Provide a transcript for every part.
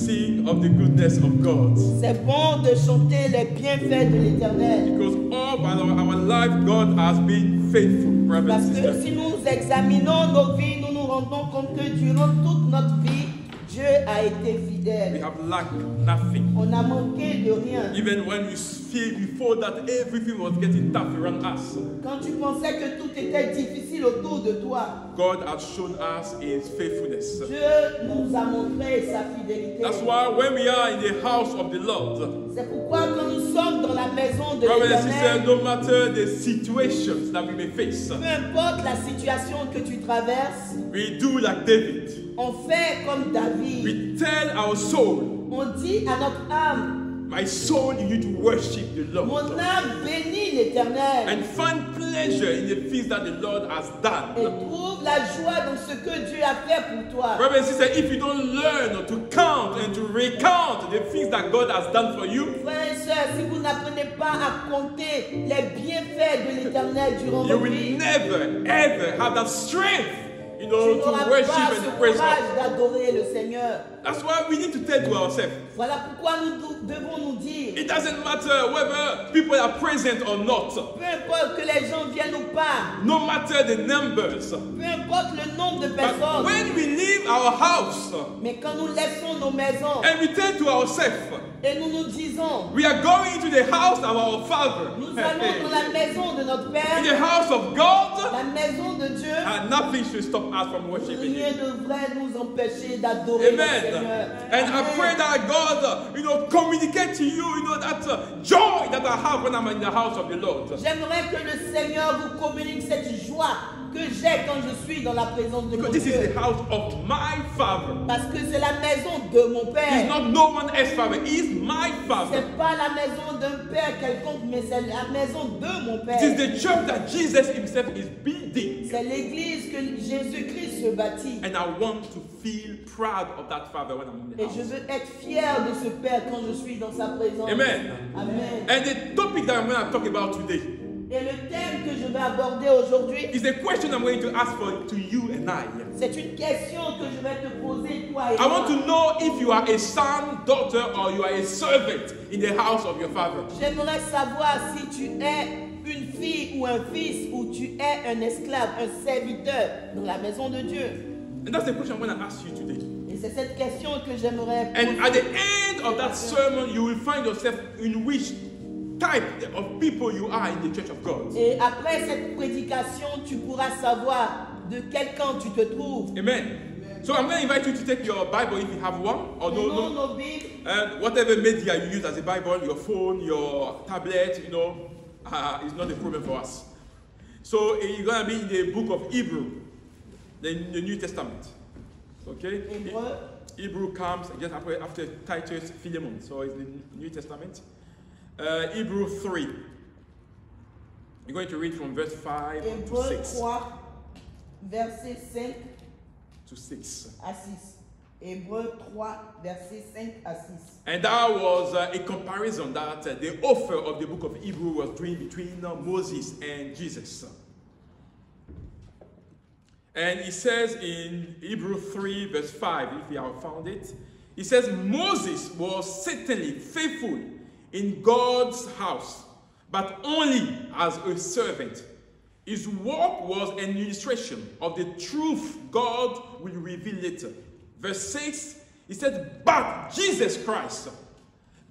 sing of the goodness of God. C'est bon de chanter les bienfaits de l'Éternel. Because all our life, God has been faithful, brothers Parce and que sisters. si nous examinons nos vies, nous nous rendons compte que durant toute notre vie, Dieu a été We fidèle. have lacked nothing. On n'a manqué de rien. Even when we thought that everything was getting tough around us, Quand tu pensais que tout était difficile autour de toi, God has shown us His faithfulness. Dieu nous a montré sa fidélité. That's why when we are in the house of the Lord, C'est pourquoi quand nous sommes dans la maison de brothers and sisters, l'Éternel, no matter the situations that we may face, peu importe la situation que tu traverses, we do like David. on fait comme David. We tell our soul, On dit à notre âme, my soul, you need to worship the mon Lord âme bénit l'Éternel and find pleasure in the things that the Lord has et done. trouve la joie dans ce que Dieu a fait pour toi. Brothers and sisters, if you don't learn to count and to recount the things that God has done for you, Frères et sœurs, si vous n'apprenez pas à compter les bienfaits de l'Éternel durant you votre will vie, never ever have that strength, tu to n'auras worship pas and ce to praise God. courage d'adorer le Seigneur. That's why we need to tell to ourselves, Voilà pourquoi nous devons nous dire, it doesn't matter whether people are present or not, peu importe que les gens viennent ou pas, no matter the numbers. peu importe le nombre de But personnes, when we leave our house mais quand nous laissons nos maisons and we tell to ourselves, et nous nous disons, we are going to the house of our Father, nous allons dans la maison de notre in Père, the house of God, la maison de Dieu, and nothing should stop us from worshiping rien Him. ne devrait nous empêcher d'adorer le Amen. Seigneur. And I pray that God, communicate to you, that joy that I have when I'm in the house of the Lord. J'aimerais que le Seigneur vous communique cette joie que j'ai quand je suis dans la présence de mon Because this is Dieu. the house of my Father. Parce que c'est la maison de mon It's Père. not no one else's Father. It's my Father. C'est pas la maison d'un Père quelconque, mais c'est la maison de mon It is Père. the church that Jesus Himself is building. C'est l'église que Jésus-Christ se bâtit. And I want to feel proud of that Father when I'm in the Et house. je veux être fier de ce Père quand je suis dans sa présence. Amen. Amen. And the topic that I'm going to talk about today Et le thème que je vais aborder aujourd'hui, is a question I'm going to ask to you and I. c'est une question que je vais te poser, toi et I want moi. to know if you are a son, daughter, or you are a servant in the house of your Father. J'aimerais savoir si tu es une fille ou un fils, ou tu es un esclave, un serviteur dans la maison de Dieu. And that's the question I'm going to ask you today. Et c'est cette question que j'aimerais And poser. at the end of that sermon, you will find yourself in which type of people you are in the church of God. Et après cette prédication, tu pourras savoir de quel camp tu te trouves. Amen. So I'm going to invite you to take your Bible if you have one, or Prenons nos Bibles, and whatever media you use as a Bible, your phone, your tablet, is not a problem for us. So you're going to be in the book of Hebrew, the New Testament. Okay? Hébreux, Hebrew comes just after Titus, Philemon. So it's the New Testament. Hebrew 3. You're going to read from verse 5 to Hébreux 6. 3, verset 5 To 6. à 6. Hébreux 3, verset 5 à 6. And that was a comparison that the author of the book of Hebrew was doing between Moses and Jesus. And he says in Hebrew 3 verse 5, if you have found it, he says, Moses was certainly faithful in God's house, but only as a servant. His work was an illustration of the truth God will reveal later. Verse 6, he said, but Jesus Christ,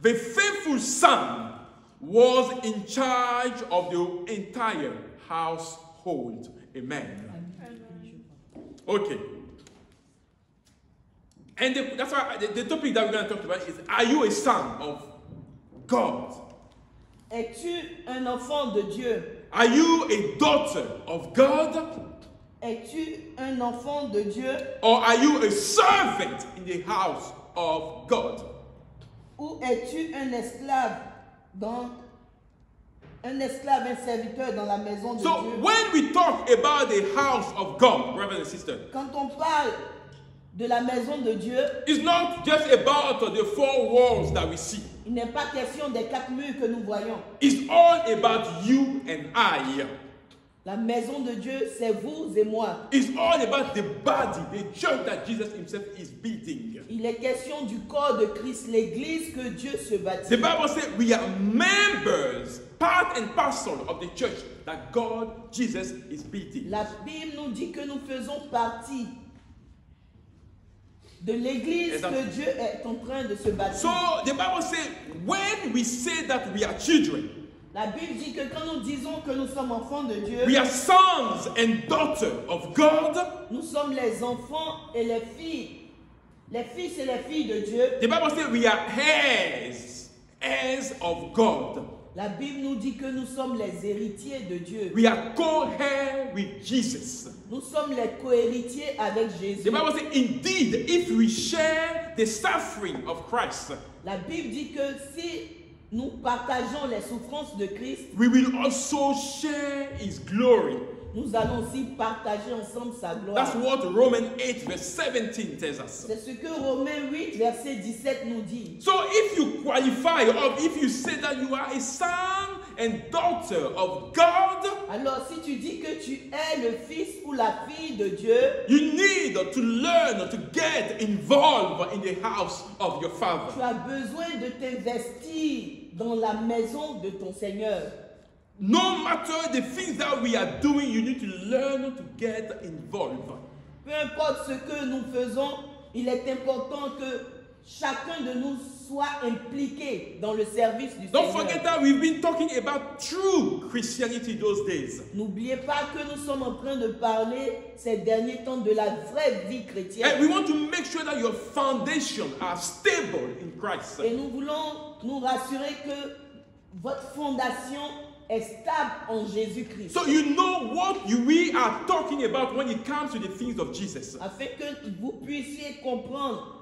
the faithful Son, was in charge of the entire household. Amen. Okay. And that's why the topic that we're going to talk about is, are you a son of God? Es-tu un enfant de Dieu? Are you a daughter of God? Es-tu un enfant de Dieu? Or are you a servant in the house of God? Ou es-tu un esclave un serviteur dans la maison de So Dieu? when we talk about the house of God, brothers and sisters, Quand on parle de la maison de Dieu, it's not just about the four walls that we see. il n'est pas question des 4 murs que nous voyons. It's all about you and I. La maison de Dieu, c'est vous et moi. It's all about the body, the church that Jesus himself is building. Il est question du corps de Christ, l'église que Dieu se bâtit. The Bible says we are members, part and parcel of the church that God, Jesus, is building. La Bible nous dit que nous faisons partie de l'église que Dieu est en train de se bâtir. So the Bible says when we say that we are children, La Bible dit que quand nous disons que nous sommes enfants de Dieu, we are sons and daughters of God. nous sommes les enfants et les filles, les fils et les filles de Dieu. The Bible says we are heirs of God. La Bible nous dit que nous sommes les héritiers de Dieu. We are co-heirs with Jesus. Nous sommes les co-héritiers avec Jésus. The Bible says, indeed, if we share the suffering of Christ, La Bible dit que si nous partageons les souffrances de Christ, we will also share his glory. nous allons aussi partager ensemble sa gloire. That's what Romans 8 verse 17 tells us. C'est ce que Romains 8 verset 17 nous dit. So if you qualify or if you say that you are a son and daughter of God, Alors si tu dis que tu es le fils ou la fille de Dieu, you need to learn to get involved in the house of your Father. tu as besoin de t'investir dans la maison de ton Seigneur. No matter the things that we are doing, you need to learn to get involved. Peu importe ce que nous faisons, il est important que chacun de nous soit impliqué dans le service du Don't Seigneur. forget that we've been talking about true Christianity those days. N'oubliez pas que nous sommes en train de parler ces derniers temps de la vraie vie chrétienne. And we want to make sure that your foundation are stable in Christ. Et nous voulons nous rassurer que votre fondation est stable en Jésus-Christ. So you know what we are talking about when it comes to the things of Jesus. Afin que vous puissiez comprendre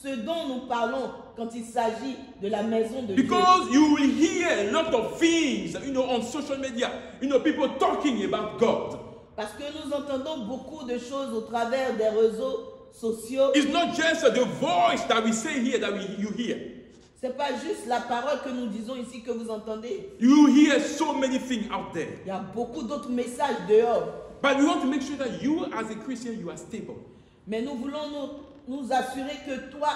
ce dont nous parlons quand il s'agit de la maison de Dieu. Because you will hear a lot of things, on social media, people talking about God. Parce que nous entendons beaucoup de choses au travers des réseaux sociaux. It's not just the voice that we say here that you hear. C'est pas juste la parole que nous disons ici que vous entendez. You hear so many things out there. Il y a beaucoup d'autres messages dehors. But we want to make sure that you, as a Christian, you are stable. Mais nous voulons nous assurer que toi,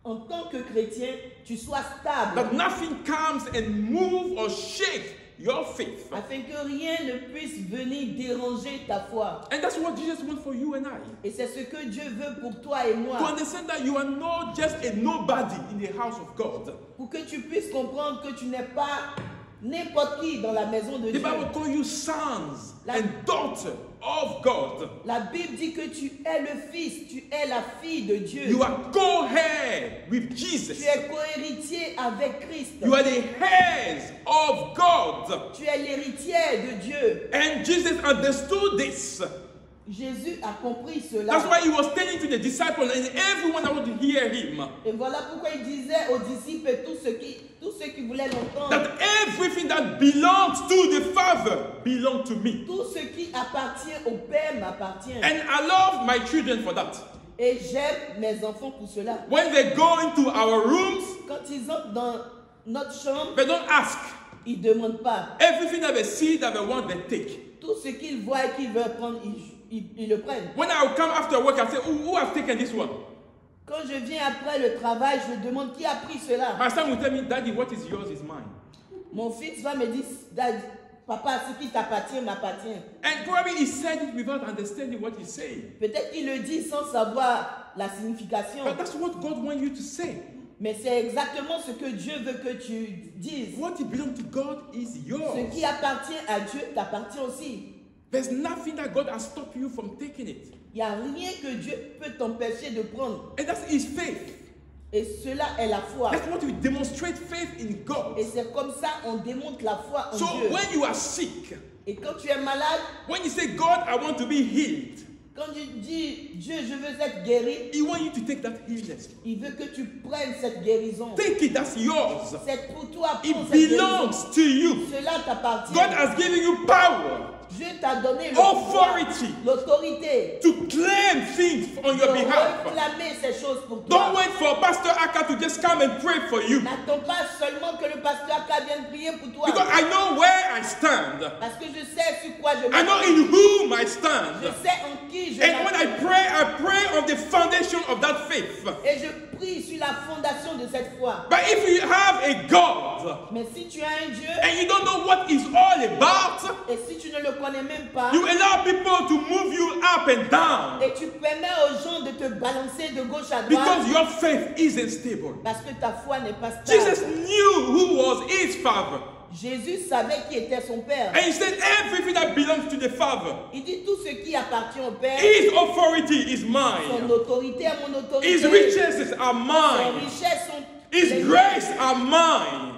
en tant que chrétien, tu sois stable. That nothing comes and move or shake your faith. Afin que rien ne puisse venir déranger ta foi. And that's what Jesus wants for you and I. Et c'est ce que Dieu veut pour toi et moi. To understand that you are not just a nobody in the house of God. Pour que tu puisses comprendre que tu n'es pas n'importe qui dans la maison de The Dieu. Bible calls you sons and daughters of God. La Bible dit que tu es le fils, tu es la fille de Dieu. You are co-heir with Jesus. Tu es co-héritier avec Christ. You are the heirs of God. Tu es l'héritier de Dieu. And Jesus understood this. Jésus a compris cela. That's why he was telling to the disciples and everyone that wanted to hear him Et voilà pourquoi il disait aux disciples et tous ceux qui voulaient l'entendre, that everything that belongs to the Father belongs to me. tout ce qui appartient au Père m'appartient. And I love my children for that. Et j'aime mes enfants pour cela. When they go into our rooms, Quand ils entrent dans notre chambre, they don't ask. ils ne demandent pas. Everything that they see that they want, they take. Tout ce qu'ils voient et qu'ils veulent prendre, ils le prennent. When I will come after work, I say, who has taken this one? Quand je viens après le travail, je demande qui a pris cela. My son will tell me, Daddy, what is yours is mine. Mon fils va me dire, Daddy, papa, ce qui t'appartient m'appartient. And probably he said it without understanding what he's saying. Peut-être qu'il le dit sans savoir la signification. But that's what God wants you to say. Mais c'est exactement ce que Dieu veut que tu dises. What belongs to God is yours. Ce qui appartient à Dieu t'appartient aussi. There's nothing that God has stopped you from taking it. Il n'y a rien que Dieu peut t'empêcher de prendre. And that's his faith. Et cela est la foi. That's what we demonstrate faith in God. Et c'est comme ça on démontre la foi en So Dieu. when you are sick, Et quand tu es malade, when you say, God, I want to be healed, quand tu dis Dieu, je veux être guéri, he wants you to take that healness. il veut que tu prennes cette guérison. Take it, that's yours. C'est pour toi, It prends cette guérison. belongs to you. Cela t'appartient. God has given you power Dieu t'a donné authority l'autorité to claim things on your de behalf. réclamer ces choses pour Don't toi. wait for Pastor Aka to just come and pray for you. N'attends pas seulement que le pasteur Aka vienne prier pour toi. Because I know where I stand. Parce que je sais sur quoi je I know m'appuie. in whom I Je stand. sais en qui je And when I m'appuie. pray on the foundation of that faith. Et je prie sur la fondation de cette foi. But if you have a God Mais si tu as un Dieu and you don't know what it's all about, et si tu ne le connais même pas you allow people to move you up and down et tu permets aux gens de te balancer de gauche à droite because your faith isn't stable. parce que ta foi n'est pas Jesus stable. knew who was his father. Jésus savait qui était son père. And he said everything that belongs to the father, Il dit tout ce qui appartient au père, his authority is son mine. autorité à mon autorité, His riches are son mine. richesse sont His les grace miennes. are mine.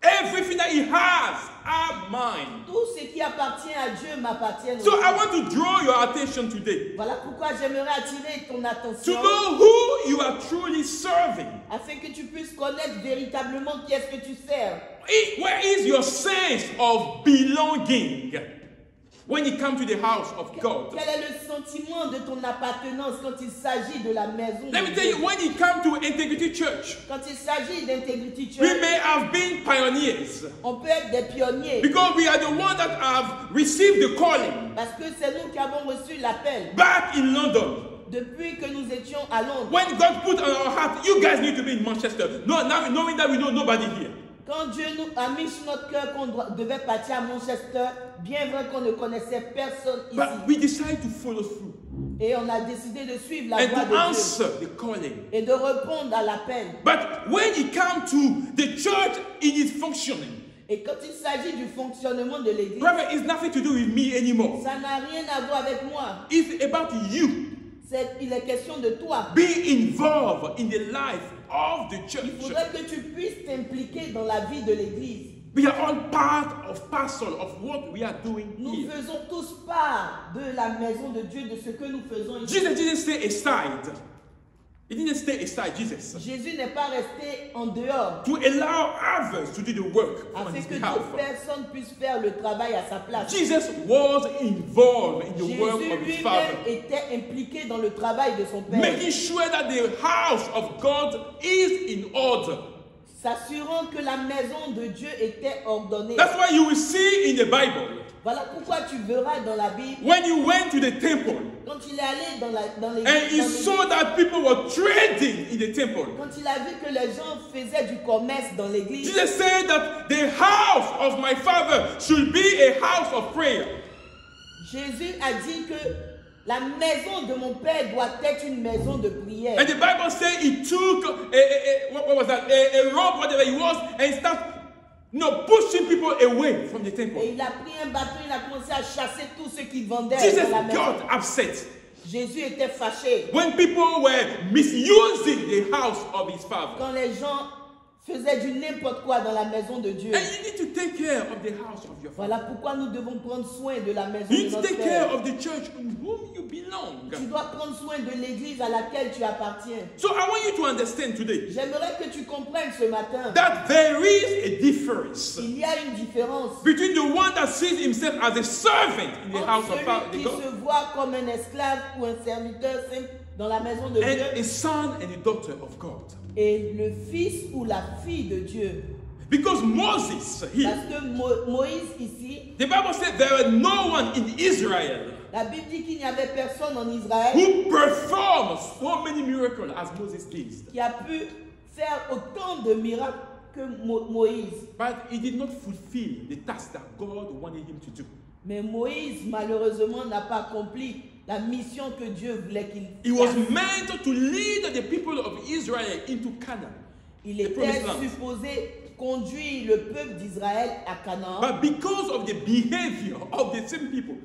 Everything that he has are mine. Tout ce qui appartient à Dieu m'appartient So aussi. I want to draw your attention today Voilà pourquoi j'aimerais attirer ton to attention know who you are truly serving. afin que tu puisses connaître véritablement qui est-ce que tu sers. Where is your sense of belonging when you come to the house of God? Quel est le sentiment de ton appartenance quand il s'agit de la maison Let de me tell Dieu? you, when you come to Integrity Church, Quand il s'agit d'Integrity we Church, may have been pioneers on peut être des pionniers because we are the ones that have received the calling parce que c'est nous qui avons reçu l'appel back in London. depuis que nous étions à Londres. When God put on our heart, you guys need to be in Manchester. No, now knowing that we know nobody here. Quand Dieu nous a mis sur notre cœur qu'on devait partir à Manchester, bien vrai qu'on ne connaissait personne ici. But we decided to follow through Et on a décidé de suivre la and voie to de Dieu answer the calling. et de répondre à l'appel. But when it comes to the church in its functioning, Et quand il s'agit du fonctionnement de l'église, brother, it's nothing to do with me anymore. ça n'a rien à voir avec moi. It's about you. Il est question de toi. Be involved in the life of the Il church. faudrait que tu puisses t'impliquer dans la vie de l'église. We are all parcel of what we are doing Nous here. faisons tous part de la maison de Dieu, de ce que nous faisons ici. Jesus didn't stay aside. He didn't stay aside, Jesus, Jésus n'est pas resté en dehors to allow others to do the work on afin his que behalf. d'autres personnes puissent faire le travail à sa place. Jesus was involved in the work Jésus of his lui-même Father, était impliqué dans le travail de son Père, making sure that the house of God is in order. s'assurant que la maison de Dieu était ordonnée. That's why you will see in the Bible, Voilà pourquoi tu verras dans la Bible, when you went to the temple quand il est allé dans and he l'église, saw that people were trading in the temple, quand il a vu que les gens faisaient du commerce dans l'église, Jesus said that the house of my Father should be a house of prayer. Jésus a dit que la maison de mon Père doit être une maison de prière. And the Bible says he took what was that? A rope, whatever it was, and started pushing people away from the Et temple. il a pris un bâton, il a commencé à chasser tous ceux qui vendaient Jesus dans la maison. got upset Jésus était fâché when people were misusing the house of his Father. quand les gens faisaient du n'importe quoi dans la maison de Dieu. And you need to take care of the house of your Father. Voilà pourquoi nous devons prendre soin de la maison You de need to notre take care Père. of the church in whom you belong. Tu dois prendre soin de l'église à laquelle tu appartiens. So I want you to understand today J'aimerais que tu comprennes ce matin that there is a difference qu'il y a une différence between the one that sees himself as a servant in the house entre of celui qui God se voit comme un esclave ou un serviteur simple dans la maison de and Dieu a son and a daughter of God. et le fils ou la fille de Dieu. Because Moses here, Parce que Moïse ici, the Bible said there was no one in Israel la Bible dit qu'il n'y avait personne en Israël who performed so many miracles as Moses did. qui a pu faire autant de miracles que Moïse. But he did not fulfill the task that God wanted him to do. Mais Moïse, malheureusement, n'a pas accompli la mission que Dieu voulait qu'il He was fasse. meant to lead the people of Israel into Canaan. Il the était promised land. supposé conduire le peuple d'Israël à Canaan, But because of the behavior of the same people,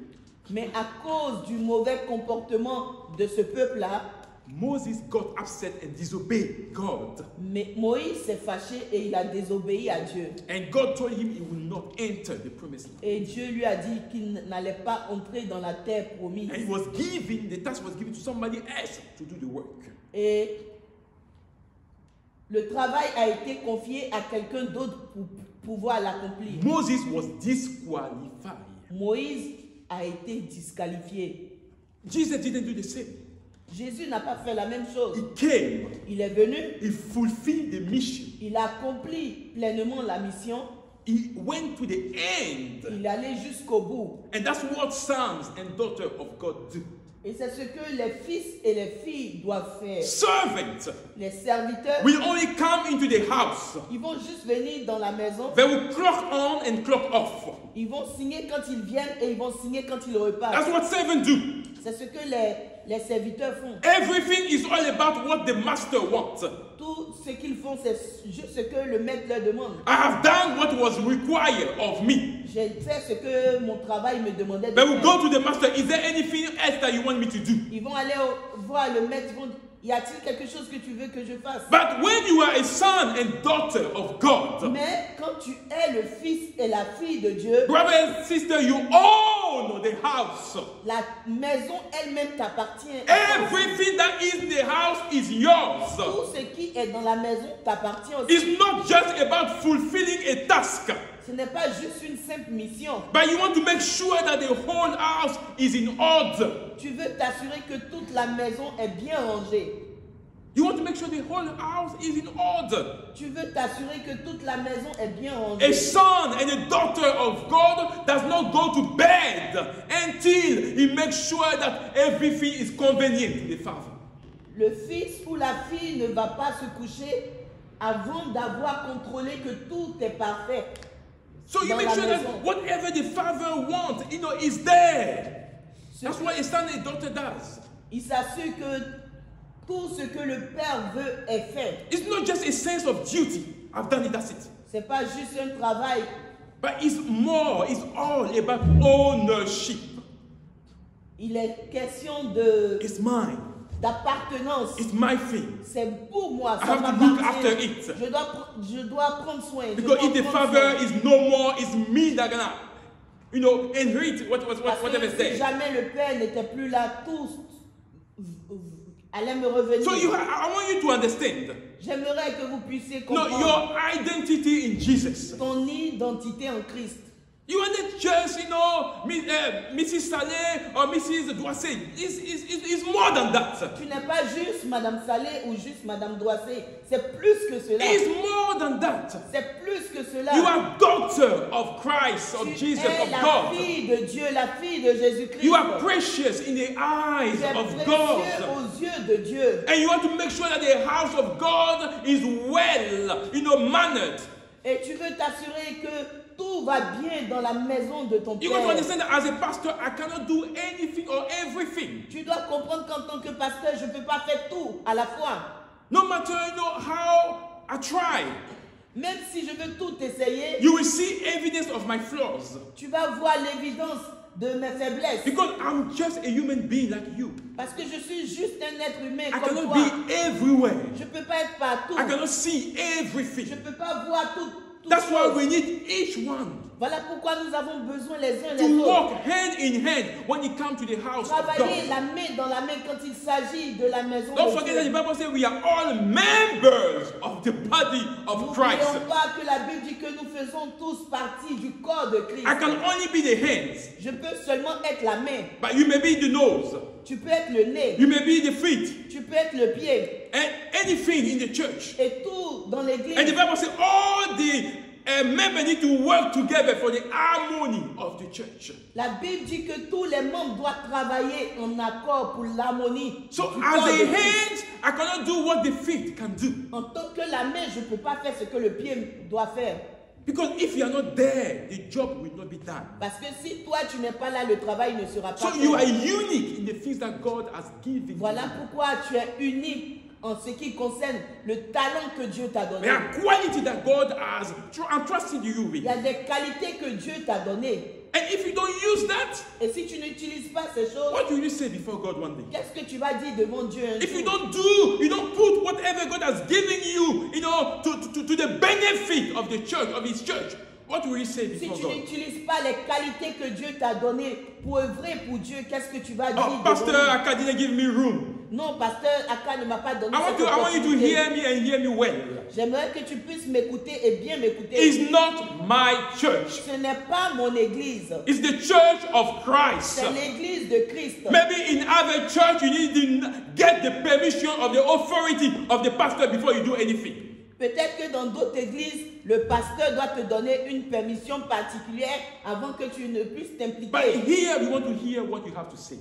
mais à cause du mauvais comportement de ce peuple-là, Moses got upset and disobeyed God. mais Moïse s'est fâché et il a désobéi à Dieu. And God told him he would not enter the promised land. Et Dieu lui a dit qu'il n'allait pas entrer dans la terre promise. And he was given, the task was given to somebody else to do the work. Et le travail a été confié à quelqu'un d'autre pour pouvoir l'accomplir. Moses was disqualified. Moïse a été disqualifié. Jesus didn't do the same. Jésus n'a pas fait la même chose. He came, Il est venu, he fulfilled the mission. il a accompli pleinement la mission, He went to the end. il est allé jusqu'au bout. And that's what sons and daughters of God do. Et c'est ce que les fils et les filles doivent faire. Servants Les serviteurs, will only come into the house. ils vont juste venir dans la maison, They will clock on and clock off. ils vont signer quand ils viennent et ils vont signer quand ils repartent. That's what servants do. C'est ce que les serviteurs font. Everything is all about what the master wants. Tout ce qu'ils font, c'est juste ce que le maître leur demande. I have done what was required of me. J'ai fait ce que mon travail me demandait de They will faire. go to the master. Is there anything else that you want me to do? Ils vont aller voir le maître, ils vont dire, y a-t-il quelque chose que tu veux que je fasse? But when you are a son and daughter of God, Mais quand tu es le fils et la fille de Dieu, brother and sister, you own the house. la maison elle-même t'appartient. Everything that is in the house is yours. Tout ce qui est dans la maison t'appartient aussi. It's not just about fulfilling a task, Ce n'est pas juste une simple mission. but you want to make sure that the whole house is in order. Tu veux t'assurer que toute la maison est bien rangée. You want to make sure the whole house is in order. Tu veux t'assurer que toute la maison est bien A rangée. son and a daughter of God does not go to bed until he makes sure that everything is convenient to the father. Le fils ou la fille ne va pas se coucher avant d'avoir contrôlé que tout est parfait. So you Dans make la sure maison. that whatever the father wants, is there. That's what a son and a daughter does. Il s'assure que tout ce que le père veut est fait. It's not just a sense of duty. I've done it, that's it. C'est pas juste un travail, But it's more, it's all about ownership. il est question de It's mine. d'appartenance. It's my thing. C'est pour moi, I ça have to look after m'appartient. it. Je dois prendre soin. je Because dois if the prendre father soin. is no more, it's me that gonna, inherit Parce whatever que is si there. jamais le père n'était plus là, tout allait me revenir. So I want you to understand. J'aimerais que vous puissiez No, comprendre your identity in Jesus. ton identité en Christ. You are not just, Mrs. Saleh or Mrs. Doissé. It's more than that. Tu n'es pas juste Madame Saleh ou juste Madame Doissé. C'est plus que cela. It's more than that. C'est plus que cela. You are daughter of Christ, of Tu Jesus, es of la God. fille de Dieu, la fille de Jésus-Christ. You are precious in the eyes Tu es of précieux God. aux yeux de Dieu. And you want to make sure that the house of God is well, mannered. Et tu veux t'assurer que tout va bien dans la maison de ton You got to père. understand that as a pastor, I cannot do anything or everything. Tu dois comprendre qu'en tant que pasteur, je ne peux pas faire tout à la fois. No matter, how I try, Même si je veux tout essayer, you will see evidence of my flaws. tu vas voir l'évidence de mes faiblesses. Because I'm just a human being like you. Parce que je suis juste un être humain I comme cannot toi. be everywhere. Je ne peux pas être partout. I cannot see Je everything. ne peux pas voir tout. That's why we need each one Voilà pourquoi nous avons besoin les uns to les autres. walk hand in hand when it comes to the house of Travailler God. la main dans la main quand il s'agit de la maison Don't de forget that the Dieu. Bible says we are all members of the body of Christ. N'oublions pas que la Bible dit que nous faisons tous partie du corps de Christ. I can only be the hands, Je peux seulement être la main. but you may be the nose, Tu peux être le nez. you may be the feet, Tu peux être le pied. and anything in the church. Et tout dans l'église. And the Bible says all the members need to work together for the harmony of the church. La Bible dit que tous les membres doivent travailler en accord pour l'harmonie. So du as corps a de Christ. hand, I cannot do what the feet can do. En tant que la main, je ne peux pas faire ce que le pied doit faire. Because if you are not there, the job will not be done. Parce que si toi, tu n'es pas là, le travail ne sera pas So fait. you are unique in the things that God has given Voilà you. pourquoi tu es unique en ce qui concerne le talent que Dieu t'a donné. There are qualities that God has entrusted you Il with. y a des qualités que Dieu t'a données. And if you don't use that, Et si tu n'utilises pas ces choses, what will you say before God one day? qu'est-ce que tu vas dire devant Dieu un If you jour? you don't put whatever God has given you, to the benefit of the church, of His church, what will you say Si before tu God? n'utilises pas les qualités que Dieu t'a données pour œuvrer pour Dieu, qu'est-ce que tu vas dire Oh, devant Pastor, lui? I didn't give me room. Non, pasteur Aka ne m'a pas donné I want cette you to opportunité. hear me and hear me well. J'aimerais que tu puisses m'écouter et bien m'écouter. It's not my church. Ce n'est pas mon église. It's the church of Christ. C'est l'église de Christ. Maybe in other church you need to get the permission of the authority of the pastor before you do anything. Peut-être que dans d'autres églises, le pasteur doit te donner une permission particulière avant que tu ne puisses But t'impliquer. here we want to hear what you have to say.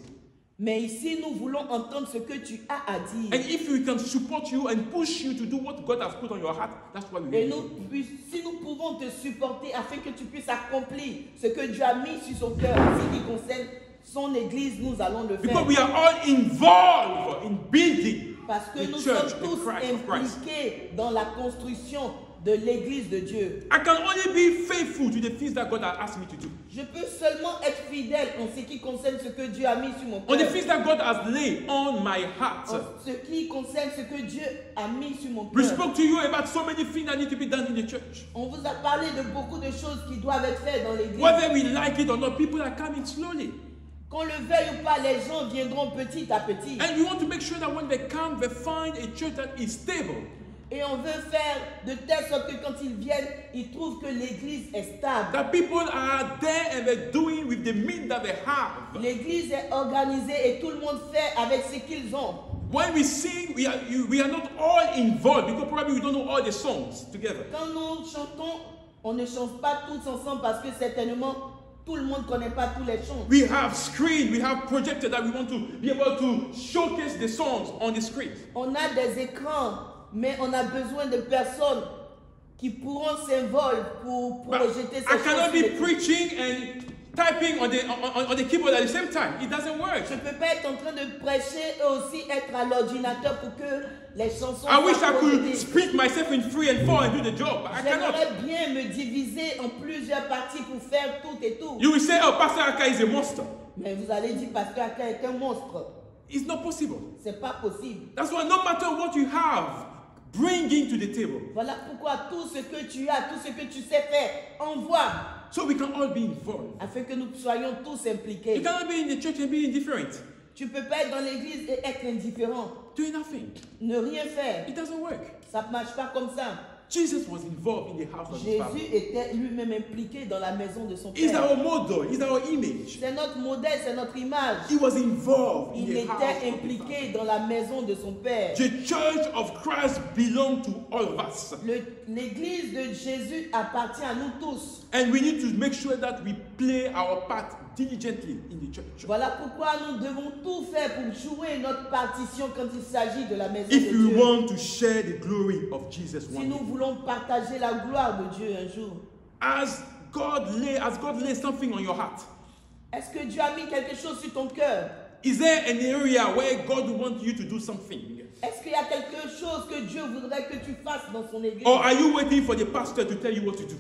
Mais ici, nous voulons entendre ce que tu as à dire. And if we can support you and push you to do what God has put on your heart, that's why we Et need nous, you. si nous pouvons te supporter afin que tu puisses accomplir ce que Dieu a mis sur son cœur en ce qui concerne son église, nous allons le faire. Because we are all involved in building Parce que the nous church, sommes the tous Christ of Christ. impliqués dans la construction de l'église de Dieu. I can only be faithful to the things that God has asked me to do. Je peux seulement être fidèle en ce qui concerne ce que Dieu a mis sur mon On the cœur. things that God has laid on my heart. En ce qui concerne ce que Dieu a mis sur mon We cœur. spoke to you about so many things that need to be done in the church. On vous a parlé de beaucoup de choses qui doivent être faites dans l'église. Whether we like it or not, people are coming slowly. Qu'on le veuille ou pas, les gens viendront petit à petit. And we want to make sure that when they come, they find a church that is stable. Et on veut faire de telle sorte que quand ils viennent, ils trouvent que l'église est stable. That people are there and they're doing with the means that they have. L'église est organisée et tout le monde fait avec ce qu'ils ont. When we sing, we are not all involved because probably we don't know all the songs together. Quand nous chantons, on ne chante pas tous ensemble parce que certainement tout le monde ne connaît pas tous les chants. We have screen, we have projector that we want to be able to showcase the songs on the screen. On a des écrans, mais on a besoin de personnes qui pourront s'envoler pour But projeter ces I chants. cannot sur be l'écran. preaching and typing on the keyboard at the same time. It doesn't work. Je ne peux pas être en train de prêcher et aussi être à l'ordinateur pour que les chansons I wish I soient could projetées. split myself in 3 and 4 and do the job, but I cannot. J'aimerais bien me diviser en plusieurs parties pour faire tout et tout. You will say, oh, Pastor Aka is a monster. Mais vous allez dire, Pasteur Aka est un monstre. It's not possible. C'est pas possible. That's why no matter what you have, bring into the table. Voilà pourquoi tout ce que tu as, tout ce que tu sais faire, envoie. So we can all be involved. Afin que nous soyons tous You impliqués. cannot be in the church and be indifferent. Tu ne peux pas être dans l'église et être indifférent. Doing nothing. Ne rien faire. It doesn't work. Ça ne marche pas comme ça. Jesus was involved in the house of his father. Jésus était lui-même impliqué dans la maison de son He's Père. our model. He's our image. C'est notre modèle, c'est notre image. He was involved in Il the house était of his father. impliqué dans la maison de son Père. The church of Christ belongs to all of us. L'église de Jésus appartient à nous tous. And we need to make sure that we play our part diligently in the church. Voilà pourquoi nous devons tout faire pour jouer notre partition quand il s'agit de la maison If de we Dieu. want to share the glory of Jesus Si one nous day. voulons partager la gloire de Dieu un jour. As God lays something on your heart, Est-ce que Dieu a mis quelque chose sur ton cœur? is there an area where God wants you to do something? Est-ce qu'il y a quelque chose que Dieu voudrait que tu fasses dans son église? Or are you waiting for the pastor to tell you what to do?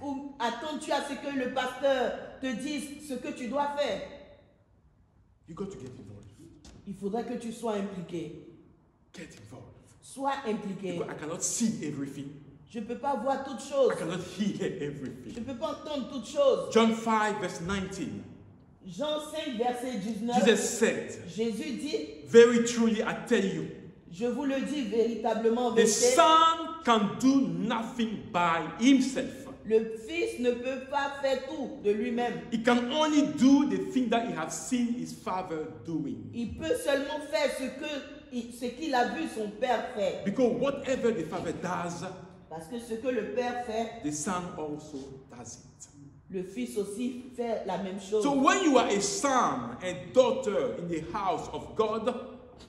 Ou attends-tu à ce que le pasteur te dise ce que tu dois faire? You got to get involved. Il faudrait que tu sois impliqué. Get involved. Sois impliqué. Because I cannot see everything. Je ne peux pas voir toutes choses. I cannot hear Je everything. ne peux pas entendre toutes choses. John 5 verse 19. Jean 5, verset 19. Jesus said, Jésus dit, very truly I tell you, je vous le dis véritablement, the vérité, Son can do nothing by himself. le Fils ne peut pas faire tout de lui-même. He can only do the thing that he has seen his Father doing. Il peut seulement faire ce qu'il a vu son Père faire. Because whatever the Father does, Parce que ce que le Père fait, the Son also does it. le Fils aussi fait la même chose. So when you are a son and daughter in the house of God,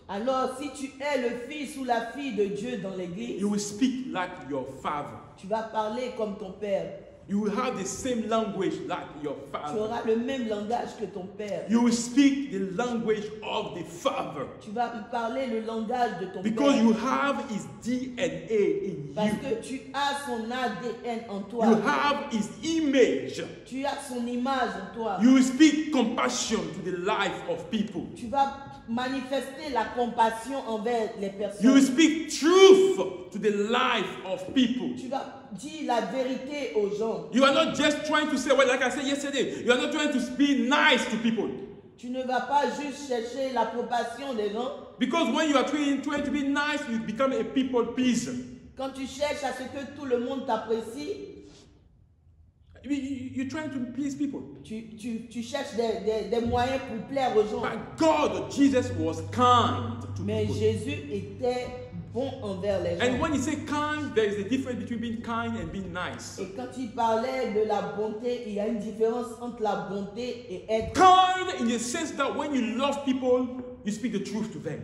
Alors, si tu es le fils ou la fille de Dieu dans l'église, you will speak like your father. tu vas parler comme ton Père. You will have the same language like your Tu father. auras le même langage que ton Père. You will speak the language of the Father. Tu vas parler le langage de ton Because Père. you have his DNA in Parce you. que tu as son ADN en toi. You have his image. Tu as son image en toi. You will speak compassion to the life of people. Tu vas manifester la compassion envers les You will personnes. speak truth to the life of people. Tu vas dire la vérité aux gens. You are not just trying to say, well, like I said yesterday, you are not trying to be nice to people. Tu ne vas pas juste chercher l'approbation des gens. Because when you are trying to be nice, you become a people pleaser. Quand tu cherches à ce que tout le monde t'apprécie, You're trying to please people. tu cherches des moyens pour plaire aux gens. But God, Jesus was kind to Mais people. Jésus était bon envers les gens. And when you say kind, there is a difference between being kind and being nice. Et quand il parlait de la bonté, il y a une différence entre la bonté et être. Kind in the sense that when you love people, you speak the truth to them.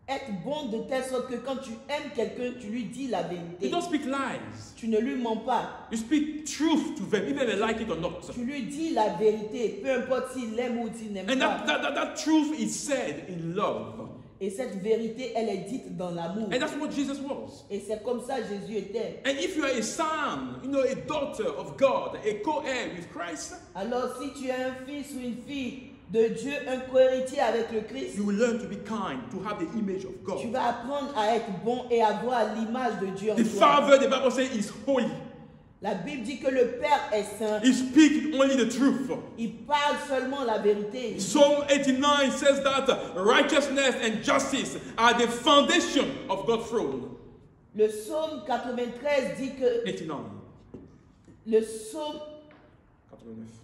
Être bon de telle sorte que quand tu aimes quelqu'un, tu lui dis la You vérité. don't speak lies. Tu ne lui mens pas. You speak truth to them, even if they like it or not. Tu lui dis la vérité, peu importe s'il l'aime ou s'il n'aime And pas. that truth is said in love. Et cette vérité, elle est dite dans l'amour. And that's what Jesus was. Et c'est comme ça Jésus était. And if you are a son, a daughter of God, a co-heir with Christ, Alors si tu es un fils ou une fille de Dieu, un co-héritier avec le Christ, you will learn to be kind, to have the image of tu God. vas apprendre à être bon et avoir l'image de Dieu en The toi. Father, the Bible says, is holy. La Bible dit que le Père est saint. He speaks only the truth. Il parle seulement la vérité. Psalm 89 says that righteousness and justice are the foundation of God's throne. Le psaume 93 dit que 89. le psaume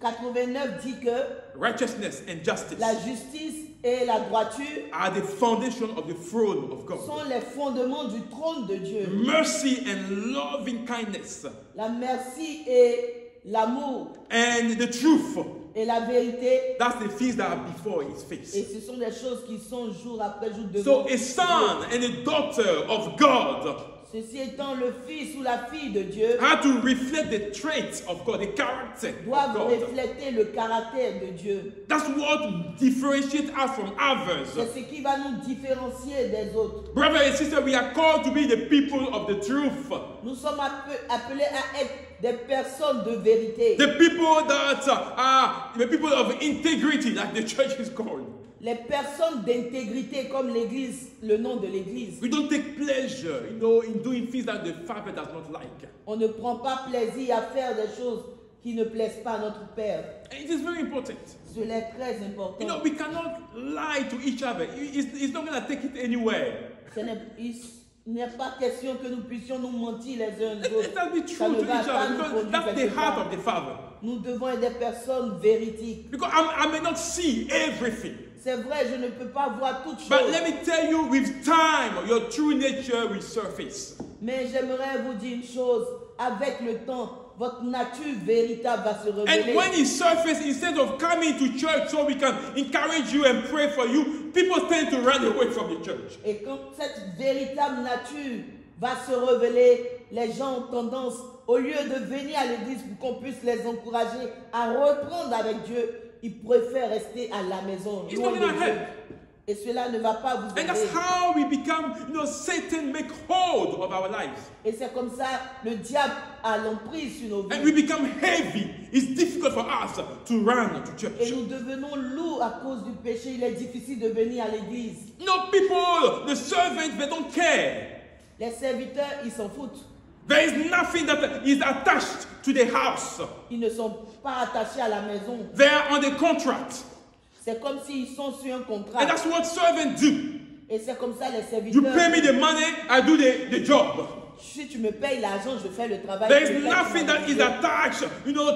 89 dit que Righteousness and justice la justice et la droiture are the foundation of the throne of God. sont les fondements du trône de Dieu. Mercy and loving kindness La merci et l'amour and the truth, et la vérité, that's the things that are before his et face. ce sont des choses qui sont jour après jour So devant. a son and a daughter of God Ceci étant le fils ou la fille de Dieu, had to reflect the traits of God, the character of doivent God. refléter le caractère de Dieu. That's what differentiates us from others. C'est ce qui va nous différencier des autres. Brothers and sisters, we are called to be the people of the truth. Nous sommes appelés à être des personnes de vérité. The people that are the people of integrity, like the church is called. Les personnes d'intégrité comme l'Église, le nom de l'Église. We don't take pleasure, in doing things that the Father does not like. On ne prend pas plaisir à faire des choses qui ne plaisent pas à notre Père. And it is very important. Cela est très important. We cannot lie to each other. It's not going to take it anywhere. Il n'est pas question que nous puissions nous mentir les uns aux Let autres. us be Ça true ne to va each pas other nous because conduire that's the quelque heart part. of the Father. Nous devons être des personnes véridiques. Because I may not see everything. C'est vrai, je ne peux pas voir toutes But choses. let me tell you, with time, your true nature will surface. Mais j'aimerais vous dire une chose. Avec le temps, votre nature véritable va se révéler. And when it surfaces, instead of coming to church so we can encourage you and pray for you, people tend to run away from the church. Et quand cette véritable nature va se révéler, les gens ont tendance, au lieu de venir à l'église pour qu'on puisse les encourager à reprendre avec Dieu, ils préfèrent rester à la maison. It's loin not de gonna Dieu. help. Et cela ne va pas vous And that's aider. how we become, Satan make hold of our lives. Et c'est comme ça, le diable a l'emprise sur nos And we vies. become heavy. It's difficult for us to run to Et church. nous devenons lourds à cause du péché. Il est difficile de venir à l'église. People, the servants, they don't care. Les serviteurs, ils s'en foutent. There is nothing that is attached to the house. Ils ne sont pas attachés à la maison. They are on the contract. C'est comme s'ils sont sur un contrat. And that's what servants do. Et c'est comme ça les You serviteurs. pay me the money, I do the job. Si tu me payes l'argent, je fais le travail. There Tu is me payes, nothing tu that m'as is dit. attached,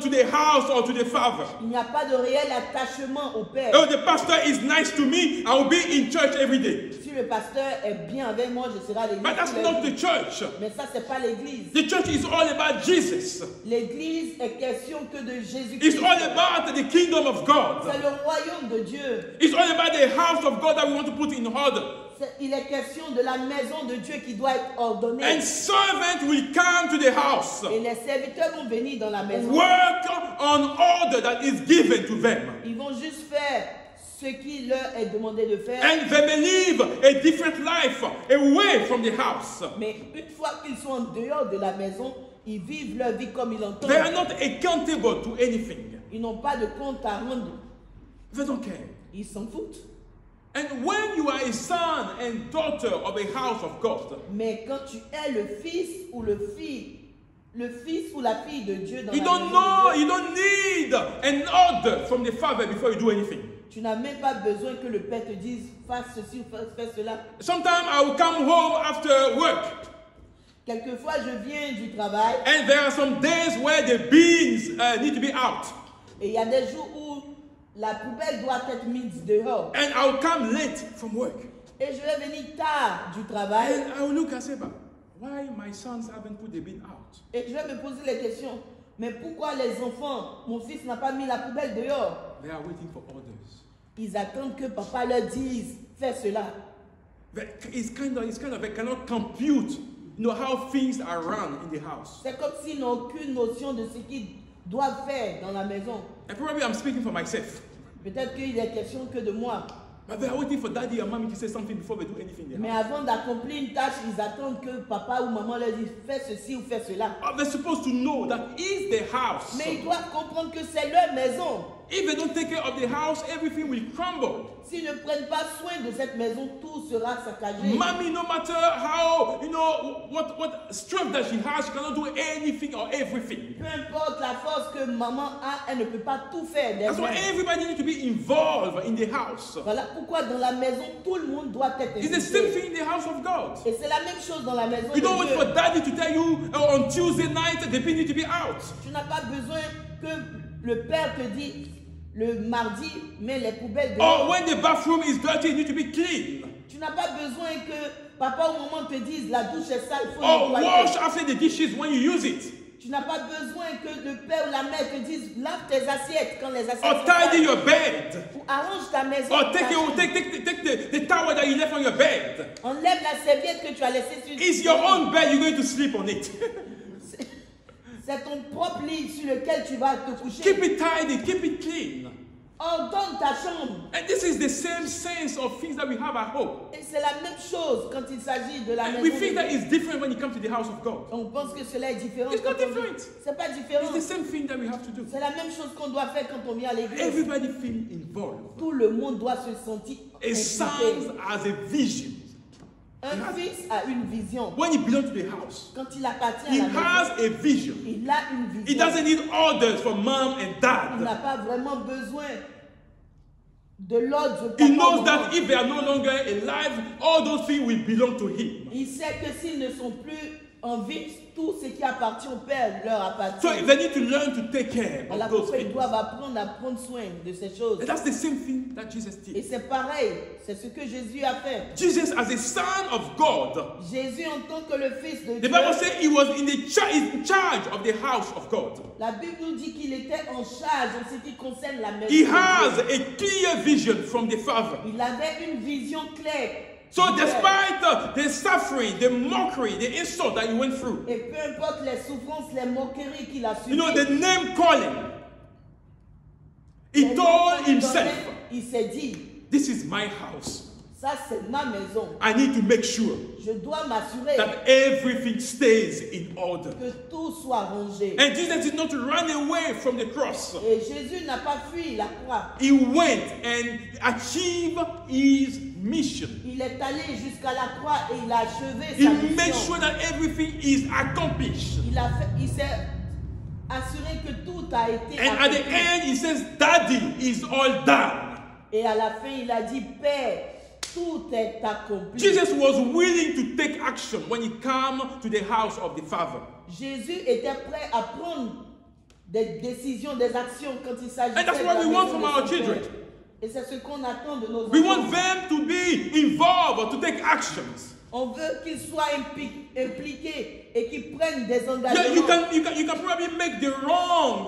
to the house or to the father. Il n'y a pas de réel attachement au Père. Oh, the pastor is nice to me, I will be in church every day. Si le pasteur est bien avec moi, je serai à l'église. But that's tous les not jours. the church. Mais ça, c'est pas l'église. The church is all about Jesus. L'église est question que de It's Jésus-Christ. all about the kingdom of God. C'est le royaume de Dieu. It's all about the house of God that we want to put in order. Il est question de la maison de Dieu qui doit être ordonnée. And servants will come to the house. Et les serviteurs vont venir dans la maison. Work on order that is given to them. Ils vont juste faire ce qui leur est demandé de faire. And they may live a different life away from the house. Mais une fois qu'ils sont en dehors de la maison, ils vivent leur vie comme ils l'entendent. They are not accountable to anything. Ils n'ont pas de compte à rendre. They don't care. Ils s'en foutent. And when you are a son and daughter of a house of God, Mais quand tu es le fils ou le fils ou la fille de Dieu dans you la don't maison know, de Dieu, you don't need an order from the Father before you do anything. Tu n'as même pas besoin que le père te dise fasse ceci ou fais cela. Sometimes I will come home after work. Quelquefois, je viens du travail And there are some days where the beans need to be out. et il y a des jours où la poubelle doit être mise dehors. And I'll come late from work. Et je vais venir tard du travail And I will look and say, but why my sons haven't put the bin out? et je vais me poser les questions. Mais pourquoi les enfants, mon fils n'a pas mis la poubelle dehors? They are waiting for orders. Ils attendent que papa leur dise fais cela. It's kind of they cannot compute, how things are run in the house. C'est comme s'ils n'ont aucune notion de ce qu'ils doivent faire dans la maison. And probably I'm speaking for myself. Peut-être qu'il est question que de moi. But they are waiting for daddy and mommy to say something before they do anything in the Mais house. avant d'accomplir une tâche, ils attendent que papa ou maman leur dise fais ceci ou fais cela. They're supposed to know that it's their house. Mais ils doivent comprendre que c'est leur maison. If they don't take care of the house, everything will crumble. S'ils ne prennent pas soin de cette maison, tout sera saccagé. Mommy, no matter how, what strength that she has, she cannot do anything or everything. Peu importe la force que maman a, elle ne peut pas tout faire. That's why everybody needs to be involved in the house. Voilà pourquoi dans la maison, tout le monde doit être It's the same impliqué. thing in the house of God. Et c'est la même chose dans la maison You de don't wait Dieu. for daddy to tell you on Tuesday night the bin need to be out. Tu n'as pas besoin que le père te dise le mardi, mets les poubelles dehors. Or when the bathroom is dirty, it needs to be clean. Tu n'as pas besoin que papa ou maman te dise la douche est sale, il faut Or nettoyer. wash after the dishes when you use it. Tu n'as pas besoin que le père ou la mère te dise lave tes assiettes quand les assiettes Or sont tidy sales. your bed. Ou arrange ta maison. Or ta chambre. take the towel that you left on your bed. Enlève la serviette que tu as laissée sur It's your own bed, you're going to sleep on it. C'est ton propre lit sur lequel tu vas te coucher. Keep it tidy, keep it clean. Ordonne ta chambre. And this is the same sense of things that we have at home. Et c'est la même chose quand il s'agit de la And maison. we de think that Dieu. it's different when it comes to the house of God. On pense que cela est différent. It's not quand on vient- different. C'est pas différent. It's the same thing that we have to do. C'est la même chose qu'on doit faire quand on vient à l'église. Everybody feel involved. Tout le monde doit se sentir A son impliqué. has a vision. Un fils a une vision. When he belongs to the house, Quand il appartient he à la maison, has a vision. il a une vision. He doesn't need orders from mom and Il dad. n'a pas vraiment besoin de l'ordre de He papa ou knows maman. that if they are no longer alive, all those things will belong to him. Il sait que s'ils ne sont plus en vie, tout ce qui appartient au Père leur appartient. So they need to learn to take care Voilà of those pourquoi ils things. doivent apprendre à prendre soin de ces choses. And that's the same thing that Jesus Et did. c'est pareil, c'est ce que Jésus a fait. Jesus, as a son of God, Jésus, en tant que le Fils de the Dieu, Bible says he was in charge of the house of God. la Bible nous dit qu'il était en charge en ce qui concerne la maison. He de has Dieu. a clear vision from the Father. Il avait une vision claire. So du Père. despite the suffering, the mockery, the insult that he went through, Et peu importe les souffrances, les moqueries qu'il a subies, the name calling, he les told noms qu'il himself, donnait, il s'est dit, this is my house. ça c'est ma maison. I need to make sure Je dois m'assurer that everything stays in order. que tout soit rangé. And Jesus did not run away from the cross. Et Jésus n'a pas fui la croix. He went and achieved his mission. Il est allé jusqu'à la croix et il a achevé He sa made mission. sure that everything is accomplished. Il s'est assuré que tout a été And at the accompli. end, he says, Daddy, is all done. Et à la fin, il a dit, Père, tout est accompli. Jesus was willing to take action when he came to the house of the Father. Jésus était prêt à prendre des décisions, des actions quand il s'agissait And that's de what la we want maison from de our son children. Père. Et c'est ce qu'on attend de nos We enfants. want them to be involved, to take actions. On veut qu'ils soient impliqués et qu'ils prennent des Yeah, engagements. you can probably make the wrong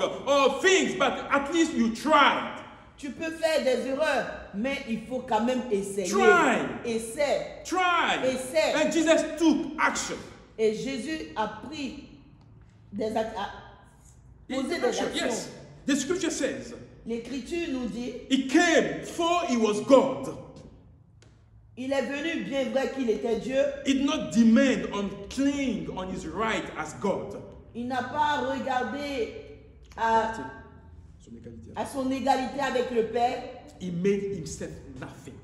things, but at least you tried. Tu peux faire des erreurs, mais il faut quand même essayer. Try. Essaie. Try. Essaie. And Jesus took action. Et Jésus a pris des posé des actions. Yes. The scripture says, L'Écriture nous dit, he came for he was God. il est venu bien vrai qu'il était Dieu. He did not demand on claim on his right as God. Il n'a pas regardé à son égalité avec le Père. He made himself nothing.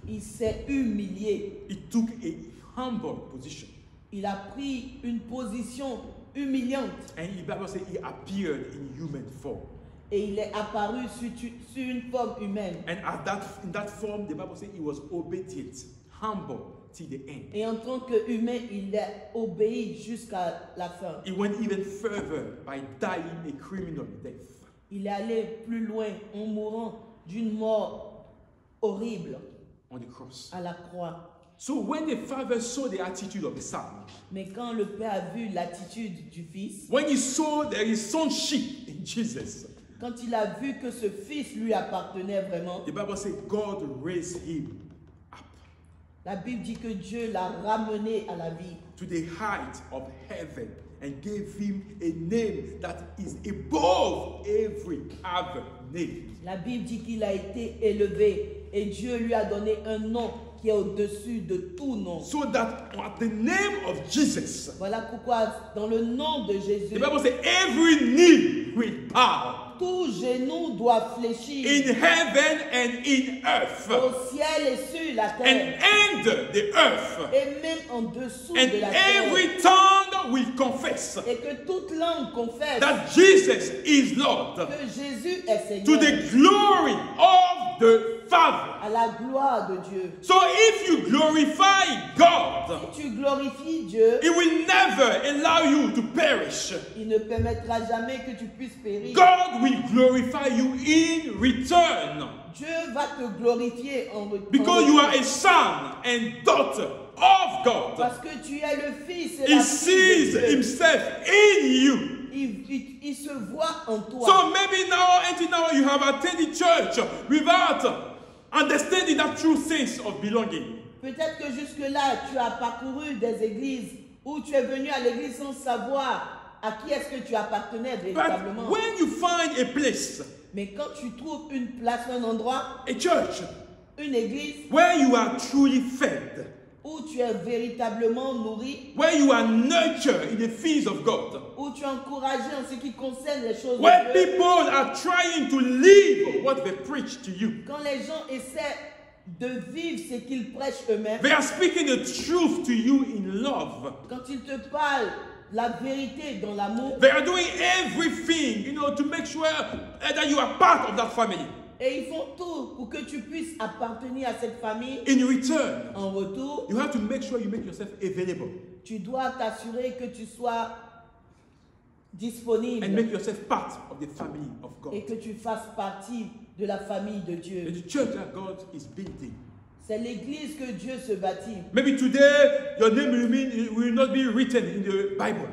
Il s'est humilié. He took a humble position. Il a pris une position humiliante. And the Bible says he appeared in human form. Et il est apparu sur une forme humaine. And in that form, the Bible says he was obedient, humble till the end. Et en tant qu'humain, il a obéi jusqu'à la fin. He went even further by dying a criminal death. Il est allé plus loin en mourant d'une mort horrible On the cross. à la croix. So when the father saw the attitude of the son, Mais quand le père a vu l'attitude du fils, when he saw there is sonship in Jesus, quand il a vu que ce fils lui appartenait vraiment, the Bible says God raised him up la Bible dit que Dieu l'a ramené à la vie, to the height of heaven and gave him a name that is above every other name. La Bible dit qu'il a été élevé et Dieu lui a donné un nom qui est au-dessus de tout nom. So that at the name of Jesus, Voilà pourquoi dans le nom de the Jésus, Bible says every knee will bow tout genou doit fléchir in heaven and in earth au ciel et sur la and terre under the earth, et même en dessous and de la terre. every tongue will confess Et que toute langue confesse that Jesus is Lord, que Jésus est to Seigneur, the glory of the Father. à la gloire de Dieu. So if you glorify God, Si tu glorifies Dieu, He will never allow you to perish. il ne permettra jamais que tu puisses périr. God will glorify you in return Dieu va te glorifier en retour. because you are a son and daughter of God. Parce que tu es le fils et He la sees fille de Dieu. Himself in you. Il se voit en toi. So maybe now, until now, you have attended church without understanding that true sense of belonging. Peut-être que jusque-là, tu as parcouru des églises où tu es venu à l'église sans savoir à qui est-ce que tu appartenais véritablement. But when you find a place, Mais quand tu trouves une place, un endroit, a church, une église where you are truly fed, où tu es véritablement nourri, where you are nurtured in the things of God, où tu es encouragé en ce qui concerne les choses where de Dieu, people are trying to live what they preach to you, quand les gens essaient de vivre ce qu'ils prêchent eux-mêmes, they are speaking the truth to you in love. quand ils te parlent la vérité dans l'amour, They are doing everything, to make sure that you are part of that family. et ils font tout pour que tu puisses appartenir à cette famille. In return, En retour, you have to make sure you make yourself available tu dois t'assurer que tu sois and disponible make yourself part of the family of et God. que tu fasses partie de la famille de Dieu. The church that God is building. C'est l'église que Dieu se bâtit. Maybe today your name will not be written in the Bible,